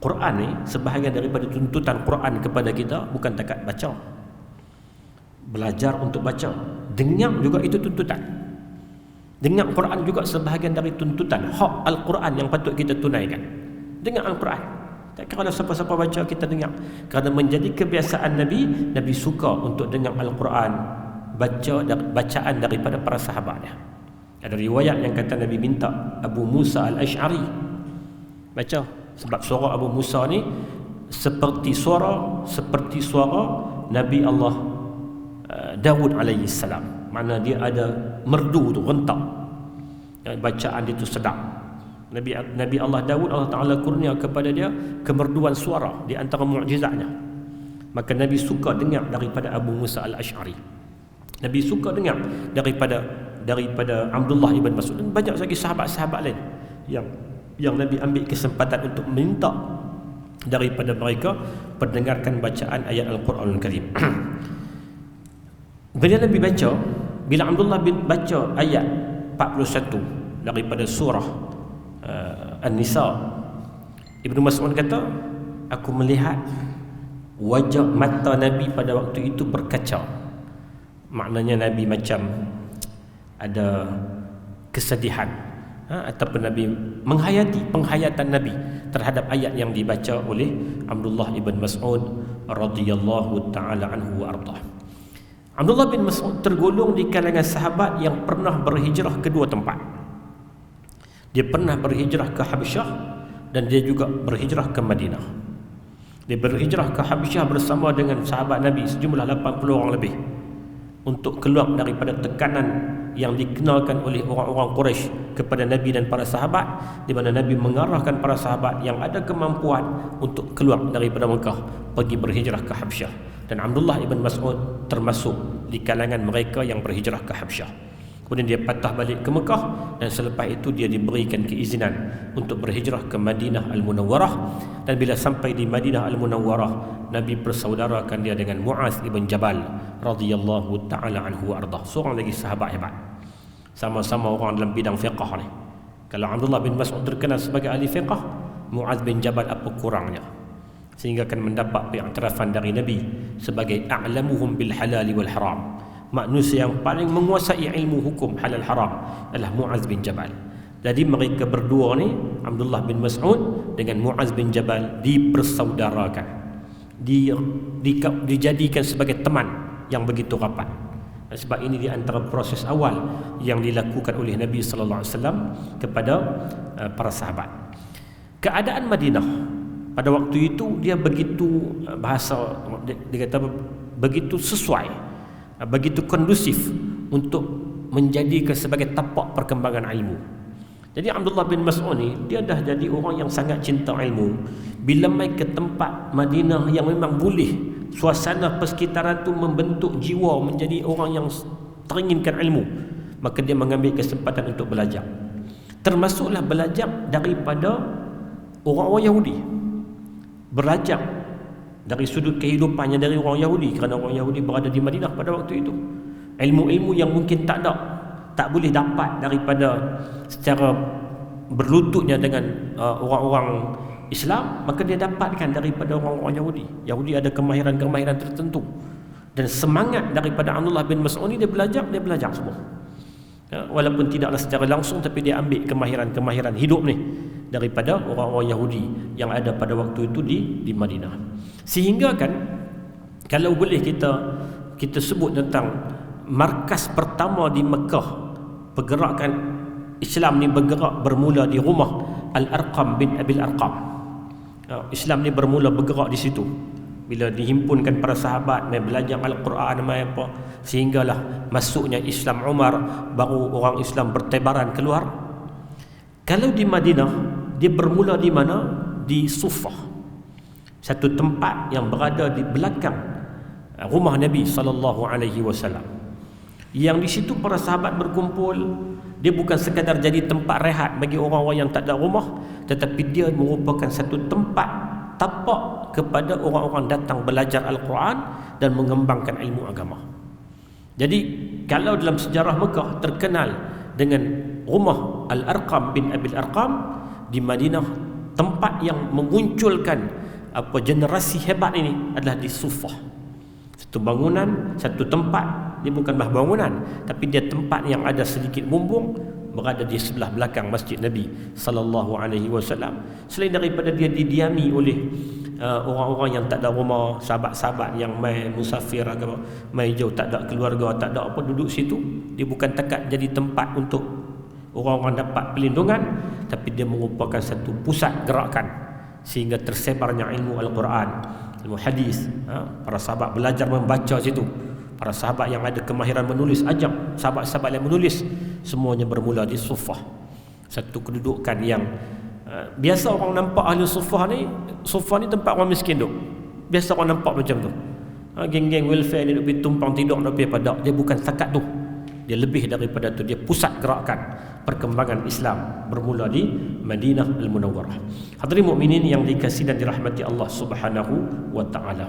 Quran ni, sebahagian daripada tuntutan Quran kepada kita bukan takat baca, belajar untuk baca. Dengar juga itu tuntutan. Dengar Quran juga sebahagian dari tuntutan, hak Al-Quran yang patut kita tunaikan. Dengar Al-Quran. Tak kira ada siapa-siapa baca, kita dengar. Kerana menjadi kebiasaan Nabi, Nabi suka untuk dengar Al-Quran, bacaan daripada para sahabatnya. Ada riwayat yang kata Nabi minta Abu Musa Al-Ash'ari baca, sebab suara Abu Musa ni seperti suara Nabi Allah Dawud alaihi salam. Mana dia ada merdu tu, rentak. Bacaan dia tu sedap. Nabi Allah Dawud, Allah Ta'ala kurnia kepada dia kemerduan suara di antara mukjizatnya. Maka Nabi suka dengar daripada Abu Musa Al-Ash'ari. Nabi suka dengar daripada Abdullah ibn Mas'ud, dan banyak lagi sahabat-sahabat lain yang Nabi ambil kesempatan untuk minta daripada mereka pendengarkan bacaan ayat Al-Quranul Karim. Bila Nabi baca, bila Abdullah bin baca ayat 41 daripada surah An-Nisa, Ibnu Mas'ud kata, aku melihat wajah mata Nabi pada waktu itu berkaca. Maknanya Nabi macam ada kesedihan, ataupun Nabi menghayati penghayatan Nabi terhadap ayat yang dibaca oleh Abdullah ibn Mas'ud radhiyallahu taala anhu wa ardah. Abdullah bin Mas'ud tergolong di kalangan sahabat yang pernah berhijrah ke dua tempat. Dia pernah berhijrah ke Habasyah dan dia juga berhijrah ke Madinah. Dia berhijrah ke Habasyah bersama dengan sahabat Nabi sejumlah 80 orang lebih untuk keluar daripada tekanan yang dikenalkan oleh orang-orang Quraisy kepada Nabi dan para sahabat, di mana Nabi mengarahkan para sahabat yang ada kemampuan untuk keluar daripada Mekah pergi berhijrah ke Habasyah. Dan Abdullah ibn Mas'ud termasuk di kalangan mereka yang berhijrah ke Habasyah. Kemudian dia patah balik ke Mekah dan selepas itu dia diberikan keizinan untuk berhijrah ke Madinah Al-Munawwarah. Dan bila sampai di Madinah Al-Munawwarah, Nabi persaudarakan dia dengan Mu'adz ibn Jabal radhiyallahu taala anhu wa ardah. Seorang lagi sahabat hebat. Sama-sama orang dalam bidang fiqh ni. Kalau Abdullah bin Mas'ud terkenal sebagai ahli fiqh, Mu'adz bin Jabal apa kurangnya? Sehingga akan mendapat pengiktirafan dari Nabi sebagai a'lamuhum bil halal wal haram. Manusia yang paling menguasai ilmu hukum halal haram adalah Mu'adz bin Jabal. Jadi mereka berdua ni, Abdullah bin Mas'ud dengan Mu'adz bin Jabal, dipersaudarakan, dijadikan sebagai teman yang begitu rapat. Dan sebab ini di antara proses awal yang dilakukan oleh Nabi sallallahu alaihi wasallam kepada para sahabat. Keadaan Madinah pada waktu itu dia begitu, bahasa dia kata begitu sesuai, begitu kondusif untuk menjadikan sebagai tapak perkembangan ilmu. Jadi Abdullah bin Mas'ud ni dia dah jadi orang yang sangat cinta ilmu. Bila mai ke tempat Madinah yang memang boleh, suasana persekitaran tu membentuk jiwa menjadi orang yang teringinkan ilmu, maka dia mengambil kesempatan untuk belajar. Termasuklah belajar daripada orang-orang Yahudi. Belajar dari sudut kehidupannya dari orang Yahudi, kerana orang Yahudi berada di Madinah pada waktu itu. Ilmu-ilmu yang mungkin tak boleh dapat daripada secara berlututnya dengan orang-orang Islam, maka dia dapatkan daripada orang-orang Yahudi. Yahudi ada kemahiran-kemahiran tertentu, dan semangat daripada Abdullah bin Mas'ud ni dia belajar semua. Walaupun tidaklah secara langsung, tapi dia ambil kemahiran-kemahiran hidup ni daripada orang-orang Yahudi yang ada pada waktu itu di Madinah. Sehingga kan, kalau boleh kita sebut tentang markas pertama di Mekah, pergerakan Islam ni bermula di rumah Al-Arqam bin Abil Arqam. Islam ni bermula bergerak di situ. Bila dihimpunkan para sahabat mai belajar Al-Quran mai apa, sehinggalah masuknya Islam Umar, baru orang Islam bertebaran keluar. Kalau di Madinah, dia bermula di mana? Di Suffah, satu tempat yang berada di belakang rumah Nabi sallallahu alaihi wasallam. Yang di situ para sahabat berkumpul. Dia bukan sekadar jadi tempat rehat bagi orang-orang yang tak ada rumah, tetapi dia merupakan satu tempat tapak kepada orang-orang datang belajar Al-Quran dan mengembangkan ilmu agama. Jadi kalau dalam sejarah Mekah terkenal dengan rumah Al-Arqam bin Abil Arqam, di Madinah tempat yang memunculkan generasi hebat ini adalah di Suffah. Satu bangunan, satu tempat. Dia bukanlah bangunan, tapi dia tempat yang ada sedikit bumbung, berada di sebelah belakang Masjid Nabi sallallahu alaihi wasallam. Selain daripada dia didiami oleh orang-orang yang tak ada rumah, sahabat-sahabat yang mai musafir agama, mai jauh, tak ada keluarga, tak ada apa, duduk situ. Dia bukan takat jadi tempat untuk orang-orang dapat perlindungan, tapi dia merupakan satu pusat gerakan sehingga tersebarnya ilmu Al-Quran, ilmu hadis. Para sahabat belajar membaca situ. Para sahabat yang ada kemahiran menulis, ajak sahabat-sahabat yang menulis, semuanya bermula di Suffah. Satu kedudukan yang biasa orang nampak ahli Suffah ni tempat orang miskin duk. Biasa orang nampak macam tu. Geng-geng welfare ni duk pergi tumpang tidur, duk pergi pada. Dia bukan setakat tu. Dia lebih daripada tu. Dia pusat gerakan perkembangan Islam bermula di Madinah Al-Munawwarah. Hadirin mukminin yang dikasihi dan dirahmati Allah Subhanahu wa taala.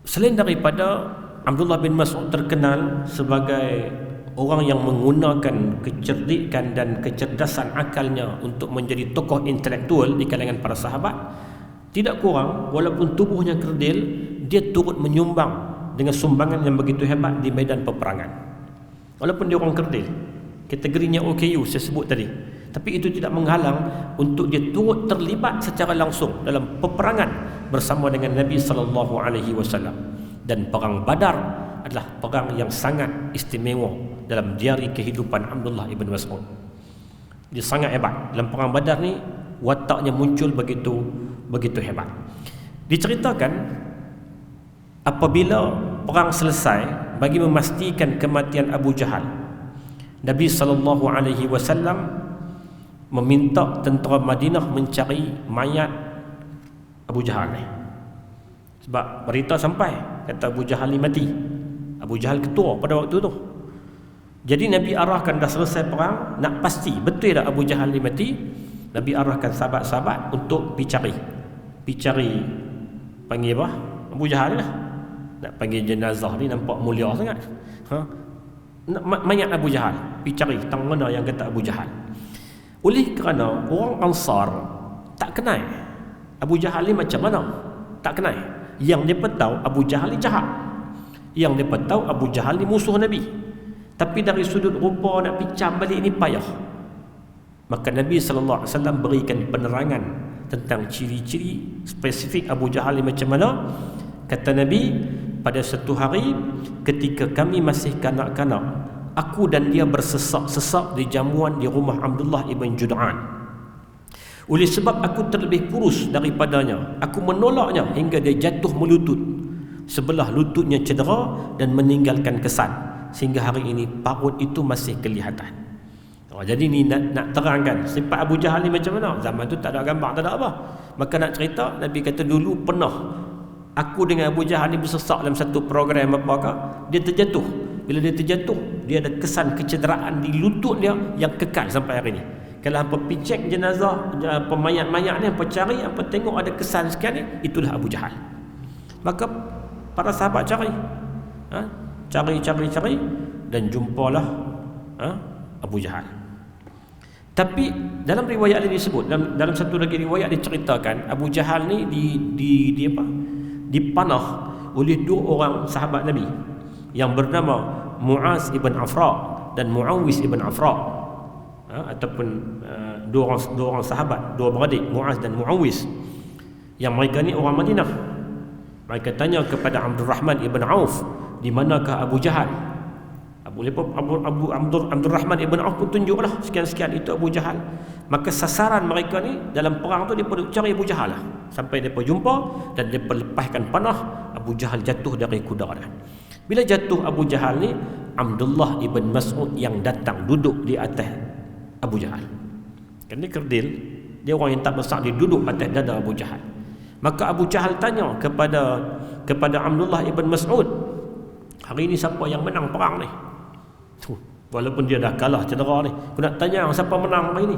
Selain daripada Abdullah bin Mas'ud terkenal sebagai orang yang menggunakan kecerdikan dan kecerdasan akalnya untuk menjadi tokoh intelektual di kalangan para sahabat, tidak kurang walaupun tubuhnya kerdil, dia turut menyumbang dengan sumbangan yang begitu hebat di medan peperangan. Walaupun dia orang kerdil, kategorinya OKU saya sebut tadi, tapi itu tidak menghalang untuk dia turut terlibat secara langsung dalam peperangan bersama dengan Nabi SAW. Dan perang Badar adalah perang yang sangat istimewa dalam diari kehidupan Abdullah ibn Mas'ud. Dia sangat hebat. Dalam perang Badar ni wataknya muncul begitu hebat. Diceritakan apabila perang selesai, bagi memastikan kematian Abu Jahal, Nabi SAW meminta tentera Madinah mencari mayat Abu Jahal ni. Sebab berita sampai kata Abu Jahal ni mati. Abu Jahal ketua pada waktu tu. Jadi Nabi arahkan dah selesai perang, nak pasti betul tak Abu Jahal ni mati, Nabi arahkan sahabat-sahabat untuk pergi cari panggil apa? Abu Jahal lah. Nak panggil jenazah ni nampak mulia sangat. Mayat Abu Jahal, pergi cari tang mana yang kata Abu Jahal. Oleh kerana orang Ansar tak kenal Abu Jahal ni macam mana, tak kenal. Yang dia tahu Abu Jahal ni jahat, yang dia tahu Abu Jahal ni musuh Nabi. Tapi dari sudut rupa nak picam balik ni payah. Maka Nabi SAW berikan penerangan tentang ciri-ciri spesifik Abu Jahal ni macam mana. Kata Nabi, pada satu hari ketika kami masih kanak-kanak, aku dan dia bersesak-sesak di jamuan di rumah Abdullah ibn Jud'an. Oleh sebab aku terlebih kurus daripadanya, aku menolaknya hingga dia jatuh melutut. Sebelah lututnya cedera dan meninggalkan kesan, sehingga hari ini parut itu masih kelihatan. Jadi ni nak terangkan sifat Abu Jahal ni macam mana. Zaman tu tak ada gambar, tak ada apa. Maka nak cerita, Nabi kata dulu pernah aku dengan Abu Jahal ni bersesak dalam satu program apakah, dia terjatuh. Bila dia terjatuh, dia ada kesan kecederaan di lutut dia yang kekal sampai hari ni. Kalau hampa pergi cek jenazah, mayat-mayat ni, hampa cari, hampa tengok ada kesan sekian ni, itulah Abu Jahal. Maka para sahabat cari, cari dan jumpalah Abu Jahal. Tapi dalam riwayat ini disebut, dalam satu lagi riwayat diceritakan Abu Jahal ni dipanah oleh dua orang sahabat Nabi yang bernama Muaz ibn Afra dan Muawis ibn Afra, ataupun dua orang sahabat, dua beradik, Muaz dan Muawis, yang mereka ni orang Madinah. Mereka tanya kepada Abdul Rahman ibn Auf, di manakah Abu Jahal? Abdul Rahman ibn Auf pun tunjuklah sekian-sekian, itu Abu Jahal. Maka sasaran mereka ni dalam perang tu dia perlu cari Abu Jahal lah, sampai dia jumpa dan dia lepaskan panah. Abu Jahal jatuh dari kuda dia. Bila jatuh Abu Jahal ni, Abdullah ibn Mas'ud yang datang duduk di atas Abu Jahal. Kan dia kerdil, dia orang yang tak besar, dia duduk atas dada Abu Jahal. Maka Abu Jahal tanya kepada Abdullah ibn Mas'ud, hari ini siapa yang menang perang ni? Walaupun dia dah kalah cedera ni, aku nak tanya siapa menang hari ini?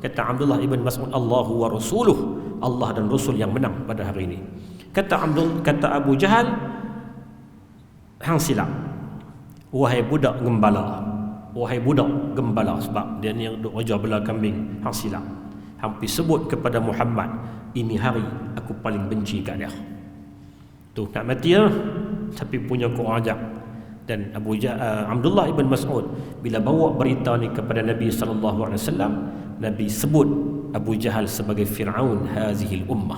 Kata Abdullah ibn Mas'ud, Allahu wa rasuluh, Allah dan Rasul yang menang pada hari ini. Kata Abu Jahal, hang silap, wahai budak gembala, sebab dia ni yang duk raja bela kambing. Hang silap, hampir sebut kepada Muhammad, ini hari aku paling benci kat dia. Tu nak mati lah, tapi punya kurang ajar. Dan Abdullah ibn Mas'ud bila bawa berita ni kepada Nabi SAW, Nabi sebut Abu Jahal sebagai Fir'aun hazihil ummah,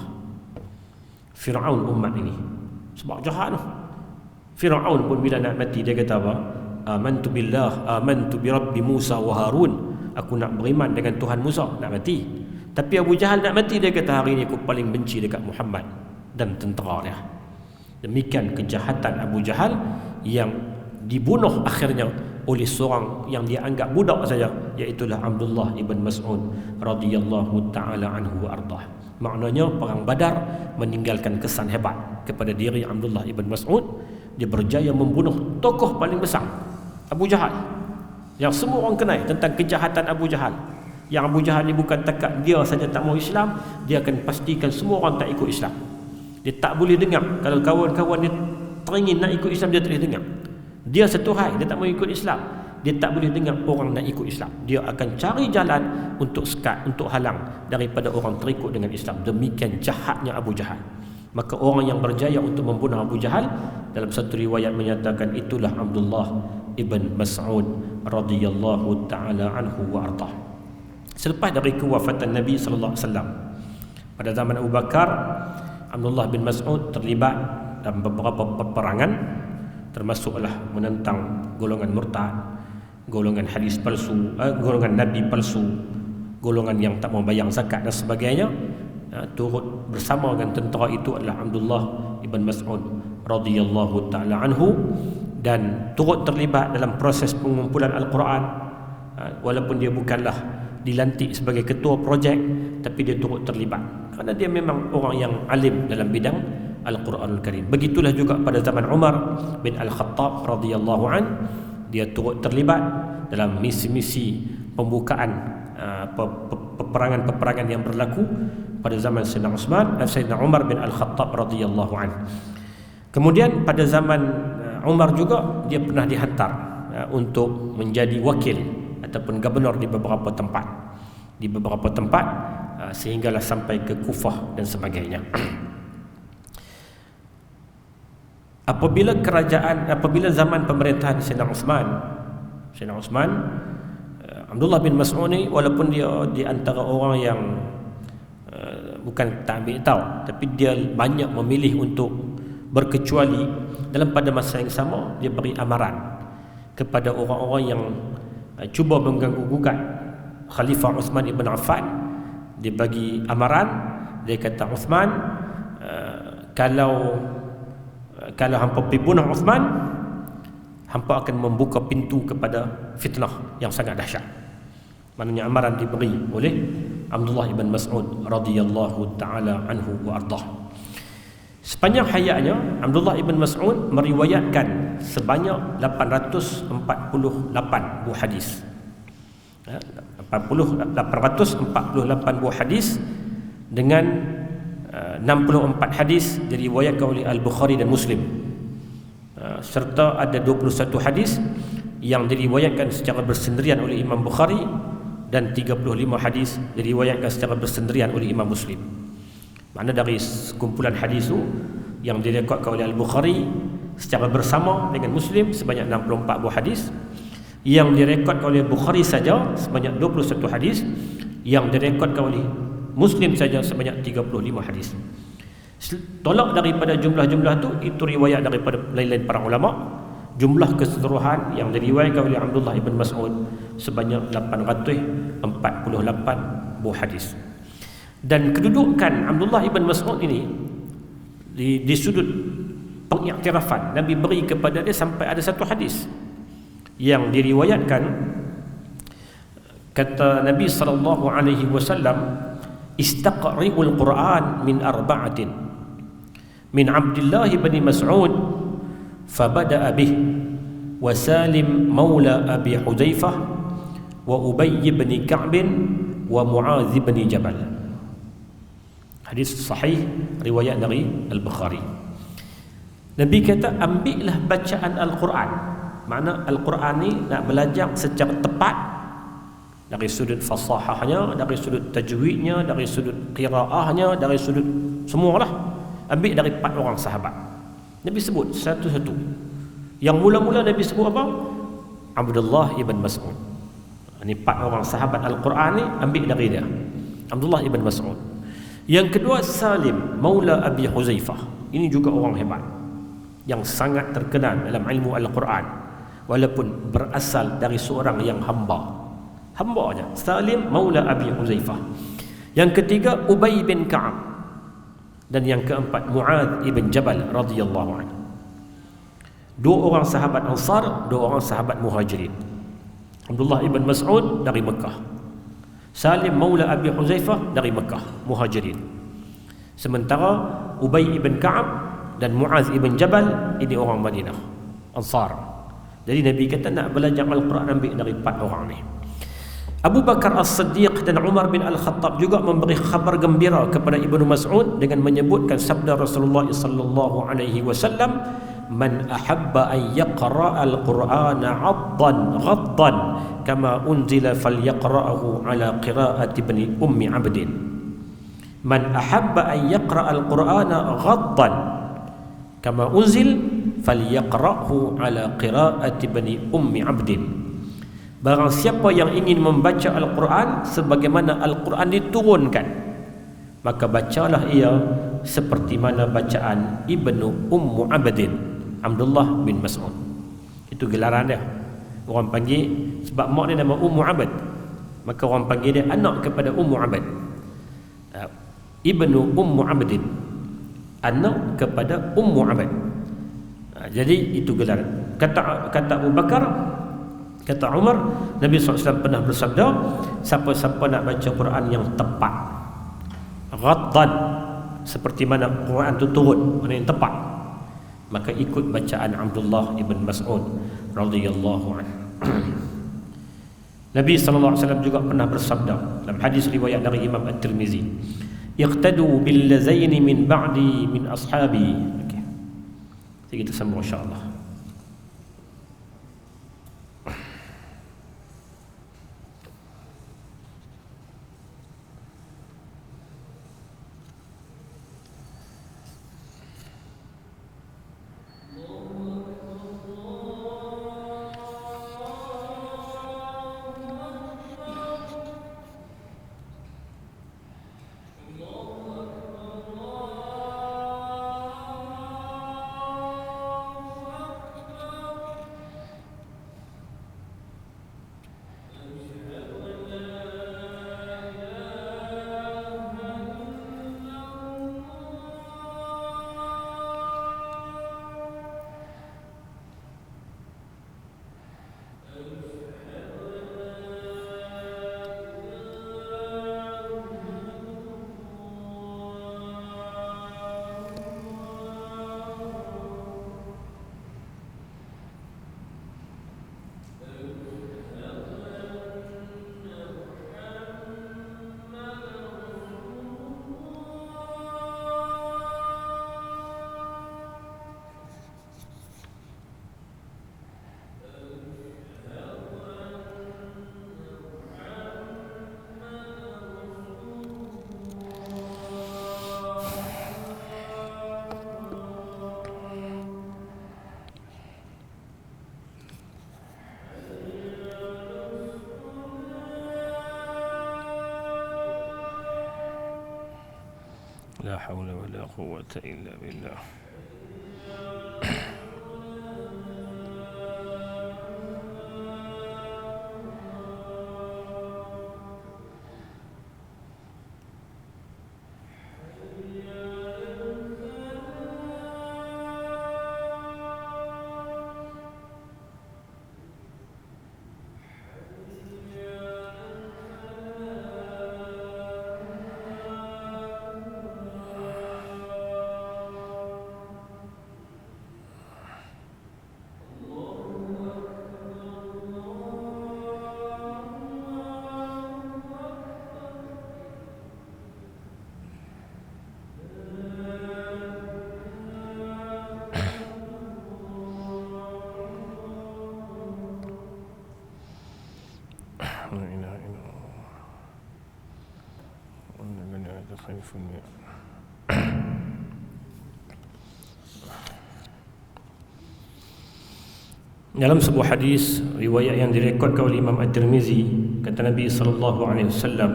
Fir'aun umat ini, sebab jahat tu. Fir'aun pun bila nak mati dia kata apa? Amantu billah, amantu bi Rabbi Musa wa Harun, aku nak beriman dengan Tuhan Musa, nak mati. Tapi Abu Jahal nak mati, dia kata hari ini aku paling benci dekat Muhammad dan tentera dia. Demikian kejahatan Abu Jahal yang dibunuh akhirnya oleh seorang yang dia anggap budak saja, iaitulah Abdullah ibn Mas'ud radhiyallahu taala anhu wa ardah. Maknanya perang Badar meninggalkan kesan hebat kepada diri Abdullah ibn Mas'ud. Dia berjaya membunuh tokoh paling besar Abu Jahal, yang semua orang kenal tentang kejahatan Abu Jahal. Yang Abu Jahal ni bukan takat dia saja tak mau Islam, dia akan pastikan semua orang tak ikut Islam. Dia tak boleh dengar kalau kawan-kawan dia teringin nak ikut Islam, dia tak boleh dengar. Dia setuhai, dia tak mau ikut Islam, dia tak boleh dengar orang nak ikut Islam. Dia akan cari jalan untuk sekat, untuk halang daripada orang terikut dengan Islam. Demikian jahatnya Abu Jahal. Maka orang yang berjaya untuk membunuh Abu Jahal, dalam satu riwayat menyatakan itulah Abdullah ibn Mas'ud radhiyallahu taala anhu wa ardhah. Selepas dari kewafatan Nabi sallallahu alaihi wasallam, pada zaman Abu Bakar, Abdullah bin Mas'ud terlibat dalam beberapa peperangan, termasuklah menentang golongan murtad, golongan hadis palsu, golongan nabi palsu, golongan yang tak mau bayar zakat dan sebagainya. Turut bersama dengan tentera itu adalah Abdullah ibn Mas'ud radhiyallahu taala anhu, dan turut terlibat dalam proses pengumpulan Al-Quran. Walaupun dia bukanlah dilantik sebagai ketua projek, tapi dia turut terlibat kerana dia memang orang yang alim dalam bidang Al-Quranul Karim. Begitulah juga pada zaman Umar bin Al-Khattab radhiyallahu an, dia turut terlibat dalam misi-misi pembukaan peperangan-peperangan yang berlaku pada zaman Sayyidina Umar bin Al-Khattab radhiyallahu an. Kemudian pada zaman Umar juga dia pernah dihantar untuk menjadi wakil ataupun gubernur di beberapa tempat, sehinggalah sampai ke Kufah dan sebagainya. Apabila zaman pemerintahan Sayyidina Uthman, Abdullah bin Mas'ud ni, walaupun dia di antara orang yang bukan tak ambil tahu, tapi dia banyak memilih untuk berkecuali, dalam pada masa yang sama dia beri amaran kepada orang-orang yang cuba mengganggu-gugat Khalifah Uthman ibn Affan. Dia bagi amaran, dia kata, Uthman, kalau hampa pergi bunuh Uthman, hampa akan membuka pintu kepada fitnah yang sangat dahsyat. Maknanya amaran diberi oleh Abdullah ibn Mas'ud radhiyallahu taala anhu wa ardah. Sepanjang hayatnya, Abdullah ibn Mas'ud meriwayatkan sebanyak 848 buah hadis. 848 buah hadis, dengan 64 hadis diriwayatkan oleh Al-Bukhari dan Muslim, serta ada 21 hadis yang diriwayatkan secara bersendirian oleh Imam Bukhari, dan 35 hadis diriwayatkan secara bersendirian oleh Imam Muslim. Makna dari kumpulan hadis itu yang direkodkan oleh Al-Bukhari secara bersama dengan Muslim sebanyak 64 buah hadis, yang direkodkan oleh Bukhari saja sebanyak 21 hadis, yang direkodkan oleh Muslim saja sebanyak 35 hadis. Tolak daripada jumlah-jumlah itu riwayat daripada lain-lain para ulama. Jumlah keseluruhan yang diriwayatkan oleh Abdullah ibn Mas'ud sebanyak 848 buah hadis. Dan kedudukan Abdullah ibn Mas'ud ini di sudut pengiktirafan Nabi beri kepada dia sampai ada satu hadis yang diriwayatkan, kata Nabi sallallahu alaihi wasallam, istaqri'ul Quran min arba'atin, min Abdullah bin Mas'ud fabada'a bih, wa Salim maula Abi Hudzaifah, wa Ubay bin Ka'b, wa Mu'adz bin Jabal. Hadis sahih riwayat dari Al-Bukhari. Nabi kata, ambillah bacaan Al-Quran. Makna Al-Quran ni nak belajar secara tepat, dari sudut fasahahnya, dari sudut tajwidnya, dari sudut qiraahnya, dari sudut semualah. Ambil dari 4 orang sahabat. Nabi sebut satu-satu. Yang mula-mula Nabi sebut apa? Abdullah ibn Mas'ud. Ini 4 orang sahabat Al-Quran ni, ambil dari dia, Abdullah ibn Mas'ud. Yang kedua, Salim maula Abi Hudzaifah. Ini juga orang hebat yang sangat terkenal dalam ilmu Al-Quran, walaupun berasal dari seorang yang hambanya. Salim maula Abi Hudzaifah. Yang ketiga, Ubay bin Ka'b. Dan yang keempat, Mu'adz ibn Jabal radhiyallahu anhu. 2 orang sahabat Ansar, 2 orang sahabat Muhajirin. Abdullah ibn Mas'ud dari Mekah, Salim maula Abi Hudzaifah dari Mekah, Muhajirin. Sementara Ubay ibn Ka'b dan Mu'adz ibn Jabal ini orang Madinah, Ansar. Jadi Nabi kata nak belajar Al-Quran ambil dari 4 orang ni. Abu Bakar As-Siddiq dan Umar bin Al-Khattab juga memberi khabar gembira kepada Ibnu Mas'ud dengan menyebutkan sabda Rasulullah sallallahu alaihi wasallam, "Man ahabba an yaqra al-Qur'ana 'addan kama unzila falyaqra'ahu ala qira'ati ibni ummi 'abdin." Man ahabba an yaqra al-Qur'ana 'addan kama unzil falyaqra'hu ala qira'ati ibni ummi 'abdin. Barang siapa yang ingin membaca Al-Quran sebagaimana Al-Quran diturunkan, maka bacalah ia seperti mana bacaan Ibnu Ummu Abdin, Abdullah bin Mas'ud. Itu gelaran dia. Orang panggil, sebab mak dia nama Ummu Abd, maka orang panggil dia anak kepada Ummu Abd. Ibnu Ummu Abdin, anak kepada Ummu Abd. Jadi itu gelaran. Kata Abu Bakar, kata Umar, Nabi SAW pernah bersabda, siapa-siapa nak baca Quran yang tepat, ghaddan, seperti mana Quran itu turun, mana yang tepat, maka ikut bacaan Abdullah ibn Mas'ud radhiyallahu anhu. Nabi SAW juga pernah bersabda dalam hadis riwayat dari Imam At-Tirmizi, iqtadu bil lazaini min ba'di min ashabi. Okey, jadi kita sambung insya-Allah. La haula wa la quwwata illa billah. La ilaha illallah. Wa la khaifun ya. Dalam sebuah hadis riwayat yang direkodkan oleh Imam At-Tirmizi, kata Nabi sallallahu alaihi wasallam,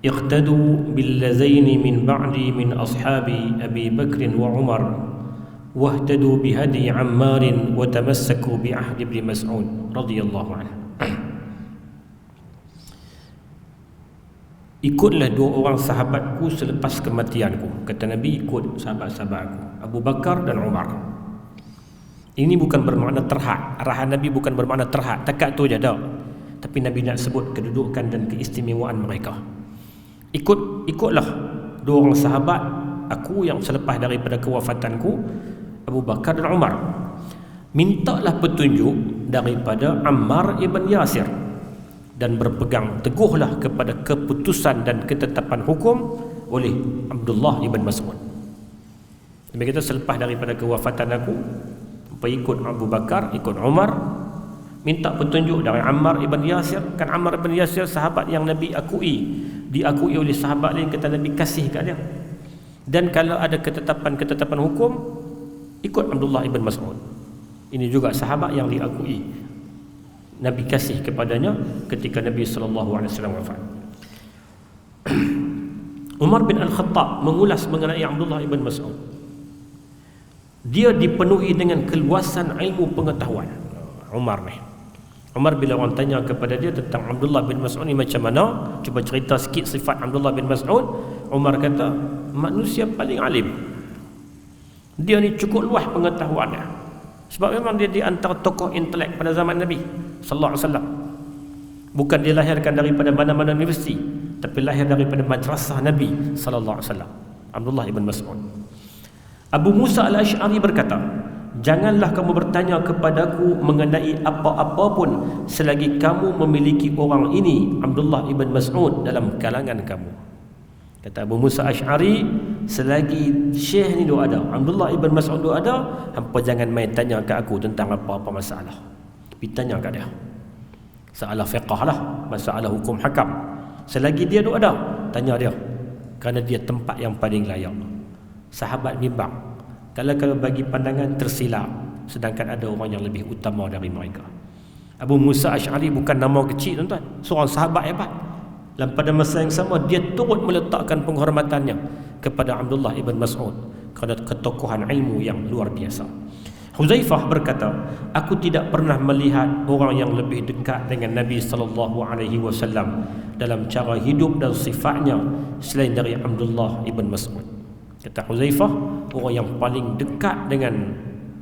iqtadu bil lazaini min ba'di min ashabi Abi Bakr wa Umar wahtadu bihadi Ammar wa tamassaku bi ahdi Ibn Mas'ud radhiyallahu anhu. Ikutlah 2 orang sahabatku selepas kematianku, kata Nabi, ikut sahabat-sahabatku Abu Bakar dan Umar. Ini bukan bermakna terhad, arahan Nabi bukan bermakna terhad, takat tu je dah. Tapi Nabi nak sebut kedudukan dan keistimewaan mereka. Ikutlah 2 orang sahabat aku yang selepas daripada kewafatanku, Abu Bakar dan Umar. mintalah petunjuk daripada Ammar ibn Yasir dan berpegang teguhlah kepada keputusan dan ketetapan hukum oleh Abdullah ibn Mas'ud. Nabi kata, selepas daripada kewafatan aku, ikut Abu Bakar, ikut Umar, minta petunjuk dari Ammar ibn Yasir. Kan Ammar ibn Yasir sahabat yang Nabi diakui oleh sahabat lain, kata Nabi kasih kat dia. Dan kalau ada ketetapan hukum, ikut Abdullah ibn Mas'ud. Ini juga sahabat yang diakui, Nabi kasih kepadanya ketika Nabi SAW wafat. Umar bin Al-Khattab mengulas mengenai Abdullah ibn Mas'ud. Dia dipenuhi dengan keluasan ilmu pengetahuan. Umar bila orang tanya kepada dia tentang Abdullah bin Mas'ud ni macam mana, cuba cerita sikit sifat Abdullah bin Mas'ud, Umar kata, manusia paling alim. Dia ni cukup luas pengetahuannya. Sebab memang dia di antara tokoh intelek pada zaman Nabi sallallahu alaihi wasallam. Bukan dilahirkan daripada mana-mana universiti, tapi lahir daripada madrasah Nabi sallallahu alaihi wasallam. Abdullah ibn Mas'ud. Abu Musa al-Ash'ari berkata, janganlah kamu bertanya kepadaku mengenai apa-apa pun selagi kamu memiliki orang ini, Abdullah ibn Mas'ud, dalam kalangan kamu. Kata Abu Musa al-Ash'ari, selagi Syekh ni ada, Abdullah ibn Mas'ud ada, hampa jangan main tanya ke aku tentang apa-apa masalah. Pergi tanya kat dia. Masalah fiqah lah, masalah hukum hakam. Selagi dia ada, tanya dia. Kerana dia tempat yang paling layak. Sahabat bimbang, kalau bagi pandangan tersilap, sedangkan ada orang yang lebih utama dari mereka. Abu Musa Ash'ari bukan nama kecil, tuan-tuan. Seorang sahabat hebat. Dan pada masa yang sama, dia turut meletakkan penghormatannya kepada Abdullah ibn Mas'ud kerana ketokohan ilmu yang luar biasa. Huzaifah berkata, aku tidak pernah melihat orang yang lebih dekat dengan Nabi SAW dalam cara hidup dan sifatnya selain dari Abdullah ibn Mas'ud. Kata Huzaifah, orang yang paling dekat dengan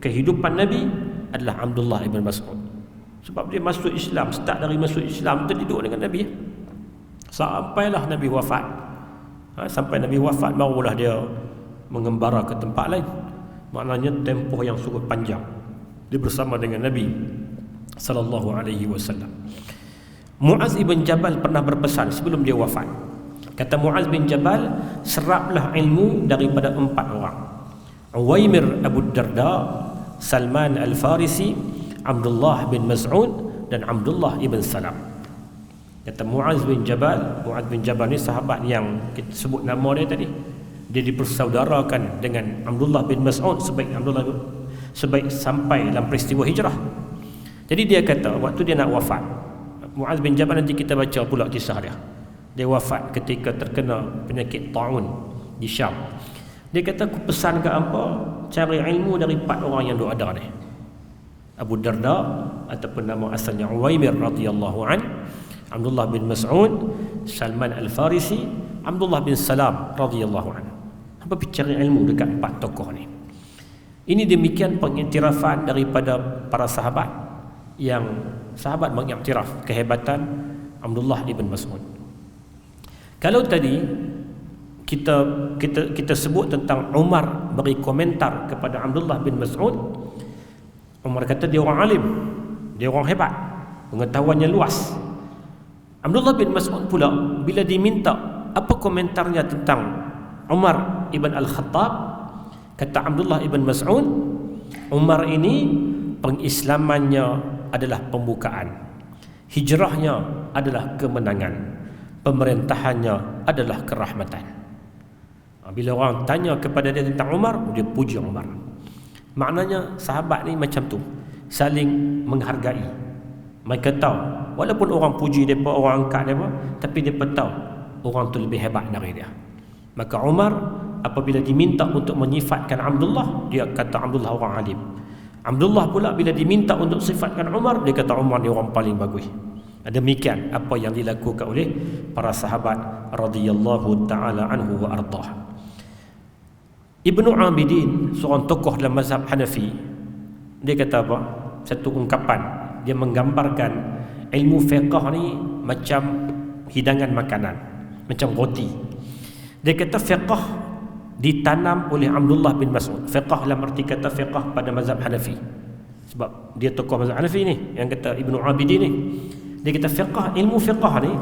kehidupan Nabi adalah Abdullah ibn Mas'ud. Sebab dia masuk Islam, start dari masuk Islam, terduduk dengan Nabi. Sampailah Nabi wafat. Sampai Nabi wafat barulah dia mengembara ke tempat lain. Maknanya tempoh yang cukup panjang dia bersama dengan Nabi sallallahu alaihi wasallam. Muaz ibn Jabal pernah berpesan sebelum dia wafat. Kata Muaz bin Jabal, seraplah ilmu daripada 4 orang. Uwaimir Abu Darda, Salman Al-Farisi, Abdullah bin Mas'ud dan Abdullah ibn Salam. Kata Muaz bin Jabal ni sahabat yang kita sebut nama dia tadi. Dia dipersaudarakan dengan Abdullah bin Mas'ud sebaik sampai dalam peristiwa hijrah. Jadi dia kata waktu dia nak wafat, Muaz bin Jabal, nanti kita baca pula kisah dia. Dia wafat ketika terkena penyakit ta'un di Syam. Dia kata, aku pesan ke hampa cari ilmu dari 4 orang yang ada ni. Abu Darda ataupun nama asalnya Uwaimir radhiyallahu an, Abdullah bin Mas'ud, Salman Al-Farisi, Abdullah bin Salam radhiyallahu an. Hampa pergi cari ilmu dekat 4 tokoh ni. Ini demikian pengiktirafan daripada para sahabat, yang sahabat mengiktiraf kehebatan Abdullah ibn Mas'ud. Kalau tadi kita sebut tentang Umar beri komentar kepada Abdullah bin Mas'ud, Umar kata dia orang alim, dia orang hebat, pengetahuannya luas. Abdullah bin Mas'ud pula bila diminta apa komentarnya tentang Umar ibn Al-Khattab, kata Abdullah ibn Mas'ud, Umar ini pengislamannya adalah pembukaan, hijrahnya adalah kemenangan, pemerintahannya adalah kerahmatan. Bila orang tanya kepada dia tentang Umar, dia puji Umar. Maknanya sahabat ni macam tu, saling menghargai. Mereka tahu, walaupun orang puji mereka, orang angkat mereka, tapi mereka tahu orang tu lebih hebat dari dia. Maka Umar apabila diminta untuk menyifatkan Abdullah, dia kata Abdullah orang alim. Abdullah pula bila diminta untuk sifatkan Umar, dia kata Umar ni orang paling bagus. Demikian apa yang dilakukan oleh para sahabat radhiyallahu taala anhu wa ardah. Ibnu Abidin, seorang tokoh dalam mazhab Hanafi, dia kata apa? Satu ungkapan, dia menggambarkan ilmu fiqh ni macam hidangan makanan, macam roti. Dia kata fiqh ditanam oleh Abdullah bin Mas'ud. Fiqh dalam arti kata fiqh pada mazhab Hanafi. Sebab dia tokoh mazhab Hanafi ni, yang kata Ibnu Abidin ni. Dia kata ilmu fiqh ni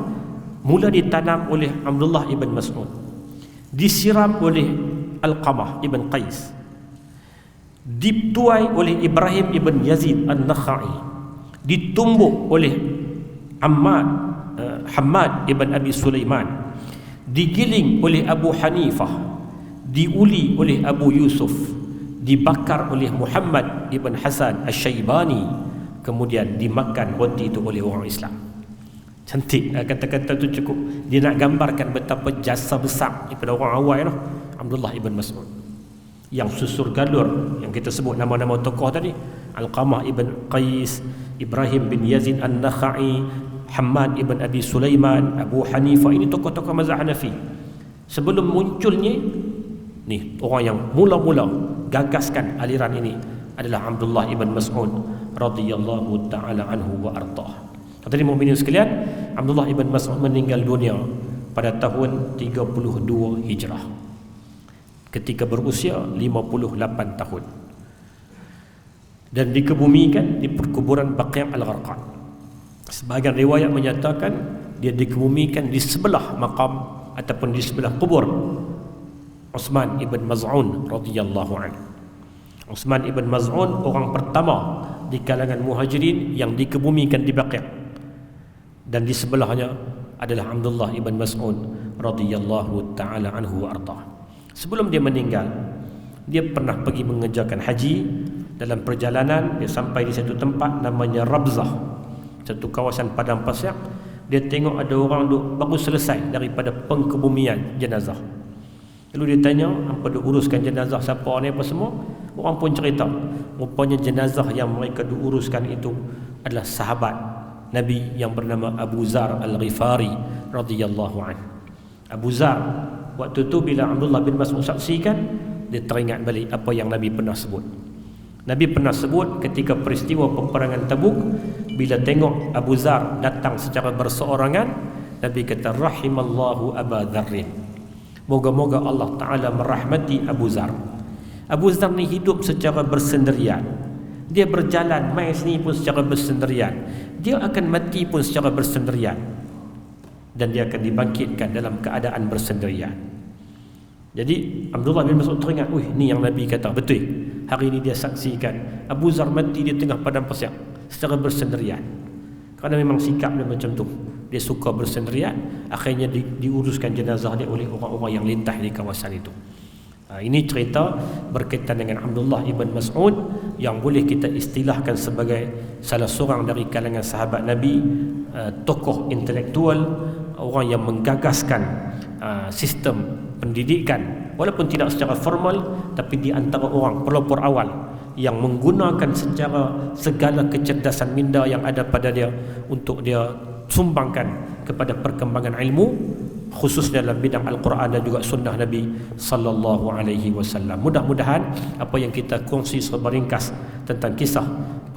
mula ditanam oleh Abdullah ibn Mas'ud, disiram oleh Alqamah ibn Qais, dituai oleh Ibrahim ibn Yazid an-Nakhai, ditumbuk oleh Hammad ibn Abi Sulaiman, digiling oleh Abu Hanifah, diuli oleh Abu Yusuf, dibakar oleh Muhammad ibn Hasan Asy-Syaibani, kemudian dimakan roti itu oleh orang Islam. Cantik kata-kata itu cukup. Dia nak gambarkan betapa jasa besar daripada orang awal tu, Abdullah ibn Mas'ud, yang susur galur yang kita sebut nama-nama tokoh tadi, Alqamah ibn Qais, Ibrahim bin Yazid an-Nakhai, Hammad ibn Abi Sulaiman, Abu Hanifah. Ini tokoh-tokoh mazhab Hanafi. Sebelum munculnya ni, orang yang mula-mula gagaskan aliran ini adalah Abdullah ibn Mas'ud radhiyallahu taala anhu wa ardhah. Hadirin mukminin sekalian, Abdullah ibn Mas'ud meninggal dunia pada tahun 32 Hijrah ketika berusia 58 tahun, dan dikebumikan di perkuburan Baqi' al-Gharqad. Sebahagian riwayat menyatakan dia dikebumikan di sebelah makam ataupun di sebelah kubur Uthman ibn Maz'un radhiyallahu anhu. Uthman ibn Maz'un orang pertama di kalangan muhajirin yang dikebumikan di Baqi', dan di sebelahnya adalah Abdullah ibn Mas'ud radhiyallahu taala anhu wa ardhah. Sebelum dia meninggal, dia pernah pergi mengerjakan haji. Dalam perjalanan dia sampai di satu tempat namanya Rabzah, satu kawasan padang pasir. Dia tengok ada orang duk baru selesai daripada pengkebumian jenazah. Lalu dia tanya, apa dia uruskan jenazah siapa ni apa semua? Orang pun cerita, rupanya jenazah yang mereka diuruskan itu adalah sahabat Nabi yang bernama Abu Zar Al-Ghifari radhiyallahu anhu. Abu Zar waktu itu bila Abdullah bin Mas'ud saksikan, dia teringat balik apa yang Nabi pernah sebut. Nabi pernah sebut ketika peristiwa peperangan Tabuk, bila tengok Abu Zar datang secara berseorangan, Nabi kata rahimallahu Aba Dzarrin, moga-moga Allah Ta'ala merahmati Abu Zar. Abu Zar ni hidup secara bersendirian, dia berjalan mai sini pun secara bersendirian, dia akan mati pun secara bersendirian, dan dia akan dibangkitkan dalam keadaan bersendirian. Jadi Abdullah bin Mas'ud teringat, ni yang Nabi kata betul. Hari ini dia saksikan Abu Zar mati di tengah padang pasir secara bersendirian. Kerana memang sikap dia macam tu, dia suka bersendirian. Akhirnya diuruskan jenazah dia oleh orang-orang yang lintas di kawasan itu. Ini cerita berkaitan dengan Abdullah ibn Mas'ud yang boleh kita istilahkan sebagai salah seorang dari kalangan sahabat Nabi, tokoh intelektual, orang yang menggagaskan sistem pendidikan walaupun tidak secara formal, tapi di antara orang pelopor awal yang menggunakan secara segala kecerdasan minda yang ada pada dia untuk dia sumbangkan kepada perkembangan ilmu, khususnya dalam bidang Al-Quran dan juga sunnah Nabi sallallahu alaihi wasallam. Mudah-mudahan apa yang kita kongsi secara ringkas tentang kisah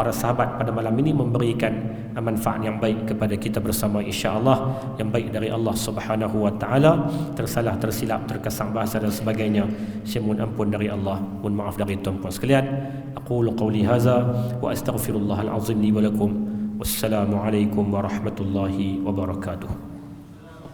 para sahabat pada malam ini memberikan manfaat yang baik kepada kita bersama, insya-Allah. Yang baik dari Allah Subhanahu wa taala, tersalah, tersilap, terkesang bahasa dan sebagainya, saya mohon ampun dari Allah, mohon maaf dari tuan-puan sekalian. Aqulu qawli hadza wa astaghfirullahal azim li wa lakum. Wassalamu alaikum warahmatullahi wabarakatuh.